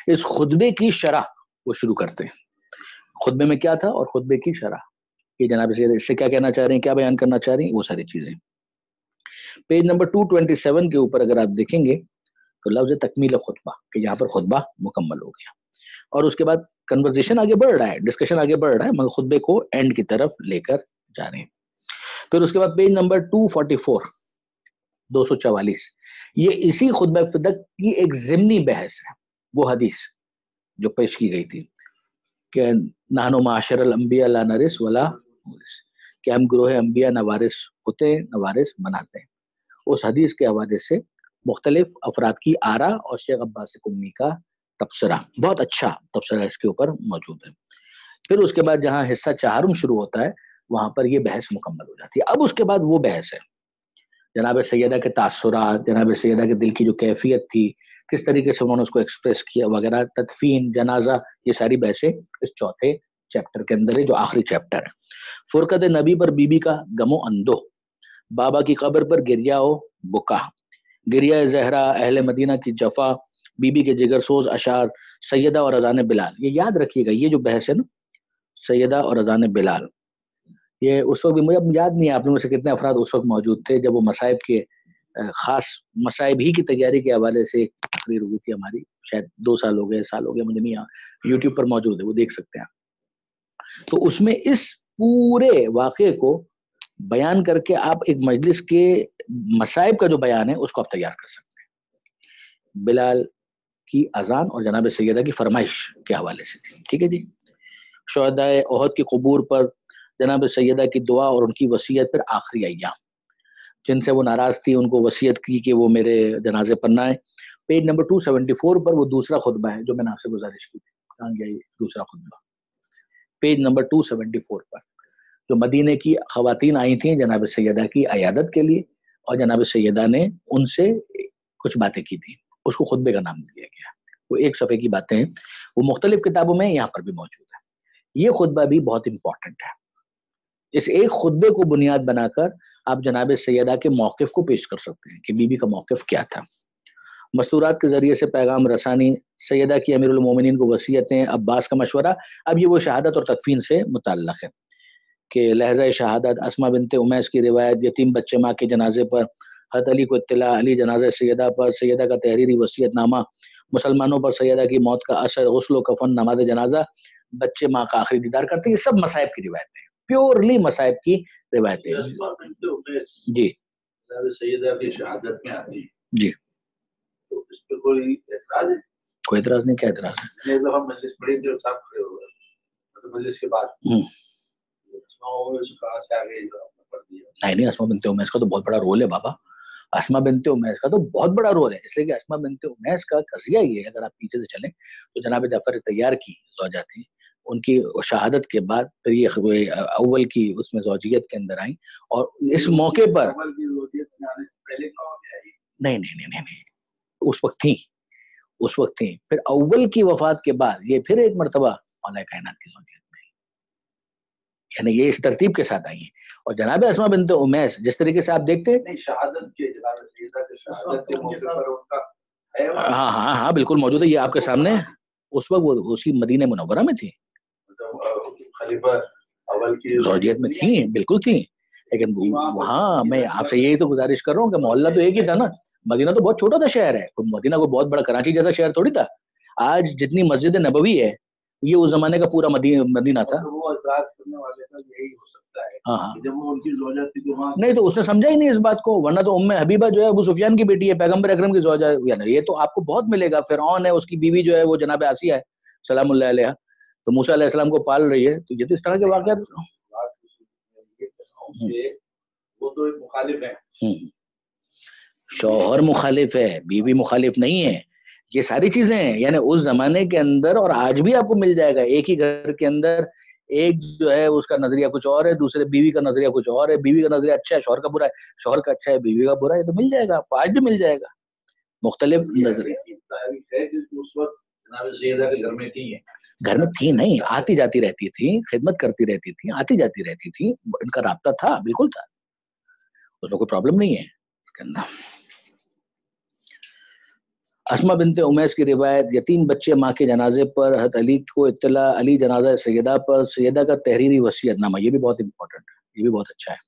اس خطبے کی شرح وہ شروع کرتے ہیں. خطبے میں کیا تھا اور خطبے کی شرح, یہ جناب سیدہ اس سے کیا کہنا چاہ رہے ہیں, کیا بیان کرنا چاہ رہے ہیں, وہ ساری چیزیں. پیج نمبر 227 کے اوپر اگر آپ دیکھیں گے تو لفظ تکمیل خطبہ, کہ یہاں پر خطبہ مکمل ہو گیا, اور اس کے بعد کنورزیشن آگے بڑھ رہا ہے, ڈسکشن آگے بڑھ رہا ہے, مگر خطبے کو اینڈ کی طرف لے کر جا رہے ہیں. پھر اس کے بعد پیج نمبر 244 244, یہ اسی خطبہ فدق کی ایک ضمنی بحث ہے, وہ حدیث جو پیش کی گئی تھی کہ نحن معاشر الانبیاء لا نرث ولا نورث، کہ ہم گروہ انبیاء نہ وارث ہوتے ہیں نہ وارث بناتے ہیں. اس حدیث کے حوالے سے مختلف افراد کی آرا اور شیخ عباس قمی کا تبصرہ، بہت اچھا تبصرہ اس کے اوپر موجود ہے. پھر اس کے بعد جہاں حصہ چہارم شروع ہوتا ہے وہاں پر یہ بحث مکمل ہو جاتی ہے. اب اس کے بعد وہ بحث ہے جناب سیدہ کے تاثرات، جناب سیدہ کے دل کی جو کیفیت تھی، کس طریقے سے انہوں نے اس کو ایکسپریس کیا وغیرہ، تدفین، جنازہ، یہ ساری بحثیں اس چوتھے چیپٹر کے اندر ہے جو آخری چیپٹر ہے. فرقت نبی پر بی بی کا غم و اندو، بابا کی قبر پر گریا و بکا، گریا زہرا، اہل مدینہ کی جفا، بی بی کے جگر سوز اشعار، سیدہ اور اذان بلال. یہ یاد رکھیے گا، یہ جو بحث ہے نا سیدہ اور اذان بلال، یہ اس وقت بھی مجھے یاد نہیں ہے آپ لوگوں سے کتنے افراد اس وقت موجود تھے جب وہ مصائب کے خاص مصائب ہی کی تیاری کے حوالے سے ایک تقریر ہوئی تھی ہماری، شاید 2 سال ہو گئے، سال ہو گیا مجھے نہیں، یوٹیوب پر موجود ہے، وہ دیکھ سکتے ہیں. تو اس میں اس پورے واقعے کو بیان کر کے آپ ایک مجلس کے مصائب کا جو بیان ہے اس کو آپ تیار کر سکتے ہیں. بلال کی اذان اور جناب سیدہ کی فرمائش کے حوالے سے تھی. ٹھیک ہے جی. شہدائے احد کی قبور پر جناب سیدہ کی دعا اور ان کی وصیت پر آخری ایام، جن سے وہ ناراض تھی ان کو وصیت کی کہ وہ میرے جنازے پر نہ آئے. پیج نمبر 274 پر وہ دوسرا خطبہ ہے جو میں نے آپ سے گزارش کی تھی. کہاں گیا یہ دوسرا خطبہ؟ پیج نمبر 274 پر جو مدینے کی خواتین آئی تھیں جناب سیدہ کی عیادت کے لیے اور جناب سیدہ نے ان سے کچھ باتیں کی تھی، اس کو خطبے کا نام دیا گیا. وہ 1 صفحے کی باتیں ہیں، وہ مختلف کتابوں میں یہاں پر بھی موجود ہے. یہ خطبہ بھی بہت امپورٹنٹ ہے. اس ایک خطبے کو بنیاد بنا کر آپ جناب سیدہ کے موقف کو پیش کر سکتے ہیں کہ بی بی کا موقف کیا تھا. مستورات کے ذریعے سے پیغام رسانی، سیدہ کی امیر المومنین کو وصیتیں، عباس کا مشورہ. اب یہ وہ شہادت اور تدفین سے متعلق ہے کہ لحظہ شہادت، اسما بنت امیس کی روایت، یتیم بچے ماں کے جنازے پر حضرت علی کو اطلاع، علی جنازہ سیدہ پر، سیدہ کا تحریری وصیت نامہ، مسلمانوں پر سیدہ کی موت کا اثر، غسل و کفن، نماز جنازہ، بچے ماں کا آخری دیدار کرتے ہیں. یہ سب مصائب کی روایتیں ہیں، پیورلی مصائب کی روایتیں. جی سیدہ کی شہادت میں آتی ہے جی، تو اس پہ کوئی اعتراض ہے؟ کوئی اعتراض نہیں. کیا اعتراض ہے؟ میں جب ہم مجلس پڑھی تھی اور صاحب کھڑے ہو گئے مطلب مجلس کے بعد کہاں سے آگے جو ہم نے پڑھ دیا. نہیں اسما بنت امیس کا تو بہت بڑا رول ہے بابا. اسما بنت امیس کا تو بہت بڑا رول ہے، اس لیے کہ اسما بنت امیس کا قضیہ یہ ہے، اگر آپ پیچھے سے چلیں تو جناب جعفر طیار کی زوجہ تھی، ان کی شہادت کے بعد پھر یہ اول کی اس میں زوجیت کے اندر آئیں اور اس موقع پر پہلے نہیں اس وقت تھیں پھر اول کی وفات کے بعد یہ پھر ایک مرتبہ مولا کائنات کی زوجیت میں آئی، یعنی یہ اس ترتیب کے ساتھ آئی ہیں. اور جناب اسما بنت امیس جس طریقے سے آپ دیکھتے ہیں شہادت کے جناب سیدہ کے شہادت کے موقع پر ان کا ہے ہاں بالکل موجود ہے، یہ آپ کے سامنے. اس وقت وہ اسی مدینہ منورہ میں تھی، خلیفہ اول کی زوجیت میں تھیں، بالکل تھیں. لیکن وہاں میں آپ سے یہی تو گزارش کر رہا ہوں کہ محلہ تو ایک ہی تھا نا. مدینہ تو بہت چھوٹا تھا شہر ہے، مدینہ کو بہت بڑا کراچی جیسا شہر تھوڑی تھا. آج جتنی مسجد نبوی ہے یہ اس زمانے کا پورا مدینہ تھا. وہ اعتراض کرنے والے کا یہی ہو سکتا ہے ہاں جب وہ ان کی زوجہ تھی تو وہاں نہیں تو اس نے سمجھا ہی نہیں اس بات کو، ورنہ تو ام حبیبہ جو ہے ابو سفیان کی بیٹی ہے، پیغمبر اکرم کی زوجہ ہے. یعنی یہ تو آپ کو بہت ملے گا. فرعون ہے، اس کی بیوی جو ہے وہ جناب آسیہ ہے سلام اللہ علیہ، تو موسیٰ علیہ السلام کو پال رہی ہے. تو یہ تو اس طرح کے واقعات وہ تو ایک مخالف ہے، شوہر مخالف ہے، بیوی مخالف نہیں ہے. یہ ساری چیزیں ہیں، یعنی اس زمانے کے اندر اور آج بھی آپ کو مل جائے گا. ایک ہی گھر کے اندر ایک جو ہے اس کا نظریہ کچھ اور ہے، دوسرے بیوی کا نظریہ کچھ اور ہے. بیوی کا نظریہ اچھا ہے، شوہر کا برا ہے، شوہر کا اچھا ہے، بیوی کا برا ہے. تو مل جائے گا، آج بھی مل جائے گا مختلف نظریے. اس وقت جناب سیدہ کے گھر میں تھی، گھر میں تھی نہیں، آتی جاتی رہتی تھی، خدمت کرتی رہتی تھی، آتی جاتی رہتی تھی. ان کا رابطہ تھا، بالکل تھا، اس میں کوئی پرابلم نہیں ہے اس کے اندر. اسما بنت امیس کی روایت، یتیم بچے ماں کے جنازے پر حضرت علی کو اطلاع، علی جنازہ سیدہ پر، سیدہ کا تحریری وصیت نامہ. یہ بھی بہت امپورٹنٹ ہے، یہ بھی بہت اچھا ہے.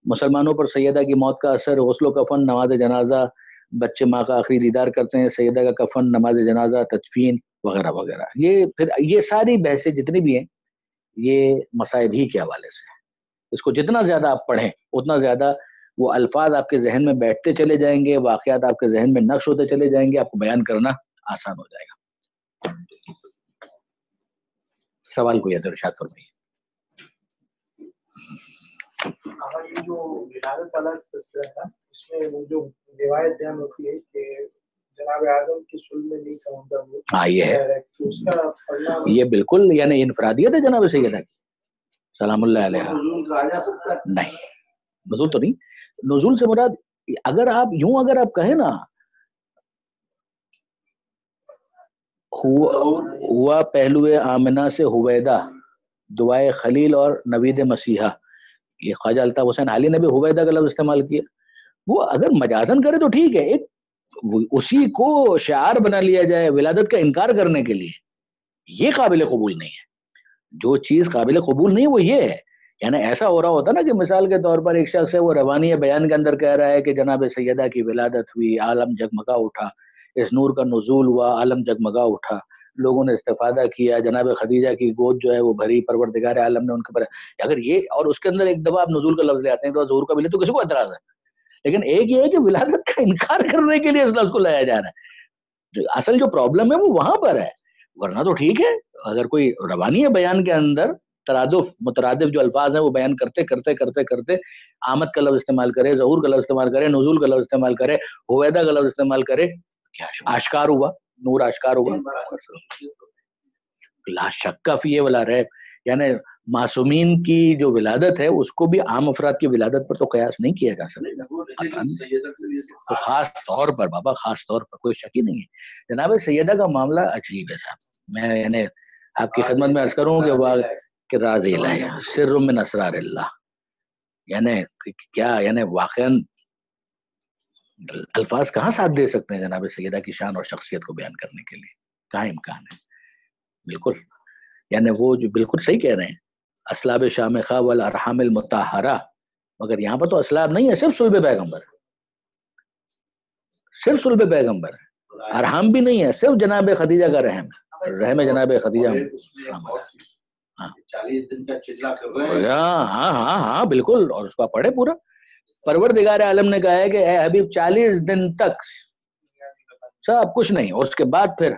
مسلمانوں پر سیدہ کی موت کا اثر، غسل و کفن، نماز جنازہ، بچے ماں کا آخری دیدار کرتے ہیں، سیدہ کا کفن، نماز جنازہ، تدفین وغیرہ وغیرہ. یہ پھر یہ ساری بحثیں جتنی بھی ہیں یہ مصائب ہی کے حوالے سے. اس کو جتنا زیادہ آپ پڑھیں اتنا زیادہ وہ الفاظ آپ کے ذہن میں بیٹھتے چلے جائیں گے، واقعات آپ کے ذہن میں نقش ہوتے چلے جائیں گے، آپ کو بیان کرنا آسان ہو جائے گا. سوال کوئی ہے تو ارشاد فرمائیے. یہ جو ولادت والا تذکرہ تھا اس میں وہ جو روایت بیان ہوتی ہے کہ جناب آدم کی صلب میں نہیں تھا وہ. ہاں یہ ہے تو اس کا پڑھنا یہ بالکل یعنی انفرادیت ہے جناب سیدہ کی سلام اللہ علیہ. نزول کہا جا سکتا ہے؟ نہیں نزول تو نہیں. نزول سے مراد اگر آپ کہیں نا ہوا پہلو آمنہ سے ہویدہ دعائے خلیل اور نوید مسیحا. یہ خواجہ الطاف حسین علی نے بھی ہویدہ کا لفظ استعمال کیا. وہ اگر مجازن کرے تو ٹھیک ہے, ایک اسی کو شعار بنا لیا جائے ولادت کا انکار کرنے کے لیے, یہ قابل قبول نہیں ہے. جو چیز قابل قبول نہیں وہ یہ ہے, یعنی ایسا ہو رہا ہوتا نا کہ مثال کے طور پر ایک شخص ہے وہ روانی بیان کے اندر کہہ رہا ہے کہ جناب سیدہ کی ولادت ہوئی, عالم جگمگا اٹھا, اس نور کا نزول ہوا, عالم جگمگا اٹھا, لوگوں نے استفادہ کیا, جناب خدیجہ کی گود جو ہے وہ بھری, پروردگار عالم نے ان کے پر. اگر یہ اور اس کے اندر ایک دفعہ آپ نزول کا لفظ لے آتے ہیں تو ظہور کا بھی لے تو کسی کو اعتراض ہے, لیکن ایک یہ ہے کہ ولادت کا انکار کرنے کے لیے اس لفظ کو لایا جا رہا ہے. اصل جو پرابلم ہے وہ وہاں پر ہے, ورنہ تو ٹھیک ہے اگر کوئی روانی بیان کے اندر مترادف جو الفاظ ہیں وہ بیان کرتے کرتے کرتے کرتے آمد کا لفظ استعمال کرے, ظہور کا لفظ استعمال کرے, نزول کا لفظ استعمال کرے, ہویدہ کا لفظ استعمال کرے, کیا آشکار ہوا, نور آشکار ہوا. لا شک فی ولا ریب, یعنی معصومین کی جو ولادت ہے اس کو بھی عام افراد کی ولادت پر تو قیاس نہیں کیا جا سکتا. تو خاص طور پر بابا, خاص طور پر کوئی شک ہی نہیں ہے. جناب سیدہ کا معاملہ عجیب ہے صاحب. میں یعنی آپ کی خدمت میں عرض کروں کہ راز الہی سر من اسرار اللہ, یعنی کیا یعنی واقعاً الفاظ کہاں ساتھ دے سکتے ہیں جناب سیدہ کی شان اور شخصیت کو بیان کرنے کے لیے, کہاں امکان ہے. بالکل یعنی وہ جو بالکل صحیح کہہ رہے ہیں, اسلاب شامخہ والارحام المطہرہ, مگر یہاں پر تو اسلاب نہیں ہے, صرف صلب پیغمبر ہے, صرف صلب پیغمبر ہے, ارحام بھی نہیں ہے, صرف جناب خدیجہ کا رحم جناب خدیجہ. 40 دن کا چلا کر رہے ہیں. ہاں بالکل, اور اس کو پڑھے پورا. پروردگار عالم نے کہا ہے کہ اے حبیب 40 دن تک سب کچھ نہیں, اور اس کے بعد پھر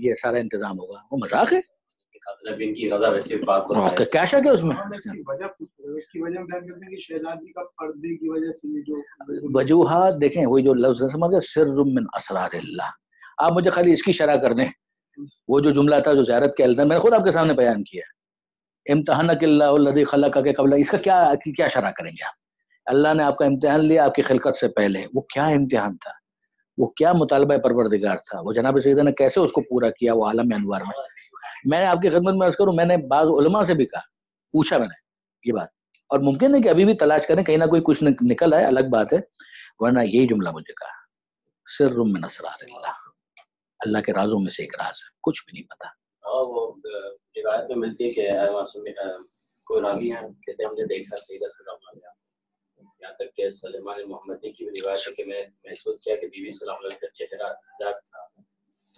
یہ سارا انتظام ہوگا. وہ مذاق ہے, کیا شک ہے اس میں. وجوہات دیکھیں, وہی جو لفظ سمجھے سر من اسرار اللہ. آپ مجھے خالی اس کی شرح کر دیں, وہ جو جملہ تھا جو زیارت کے الدن میں نے خود آپ کے سامنے بیان کیا, امتحانک اللہ الذی خلقک قبل, اس کا کیا شرح کریں گے آپ. اللہ نے آپ کا امتحان لیا آپ کی خلقت سے پہلے, وہ کیا امتحان تھا, وہ کیا مطالبہ پروردگار تھا, وہ جناب سیدہ نے کیسے اس کو پورا کیا وہ عالم انوار میں. میں نے آپ کی خدمت میں عرض کروں, میں نے بعض علماء سے بھی کہا, پوچھا میں نے یہ بات, اور ممکن ہے کہ ابھی بھی تلاش کریں, کہیں نہ کوئی کچھ نکل آئے, الگ بات ہے, ورنہ یہی جملہ مجھے کہا, سر من اسرار اللہ, اللہ کے رازوں میں سے ایک راز ہے, کچھ بھی نہیں پتا. وہ روایت میں ملتی ہے کہ کوئی راوی ہیں کہتے ہیں ہم نے دیکھا سیدہ سلام علیہ, یہاں تک کہ سلیمان محمدی کی بھی روایت ہے کہ میں محسوس کیا کہ بی بی سلام علیہ کا چہرہ زرد تھا.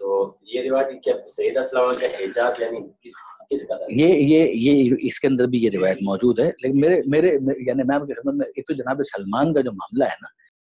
تو یہ روایت کیا سیدہ سلام علیہ کا حجاب یعنی کس قدر, یہ اس کے اندر بھی یہ روایت موجود ہے, لیکن میرے یعنی میں آپ کی خدمت میں, ایک تو جناب سلمان کا جو معاملہ ہے نا,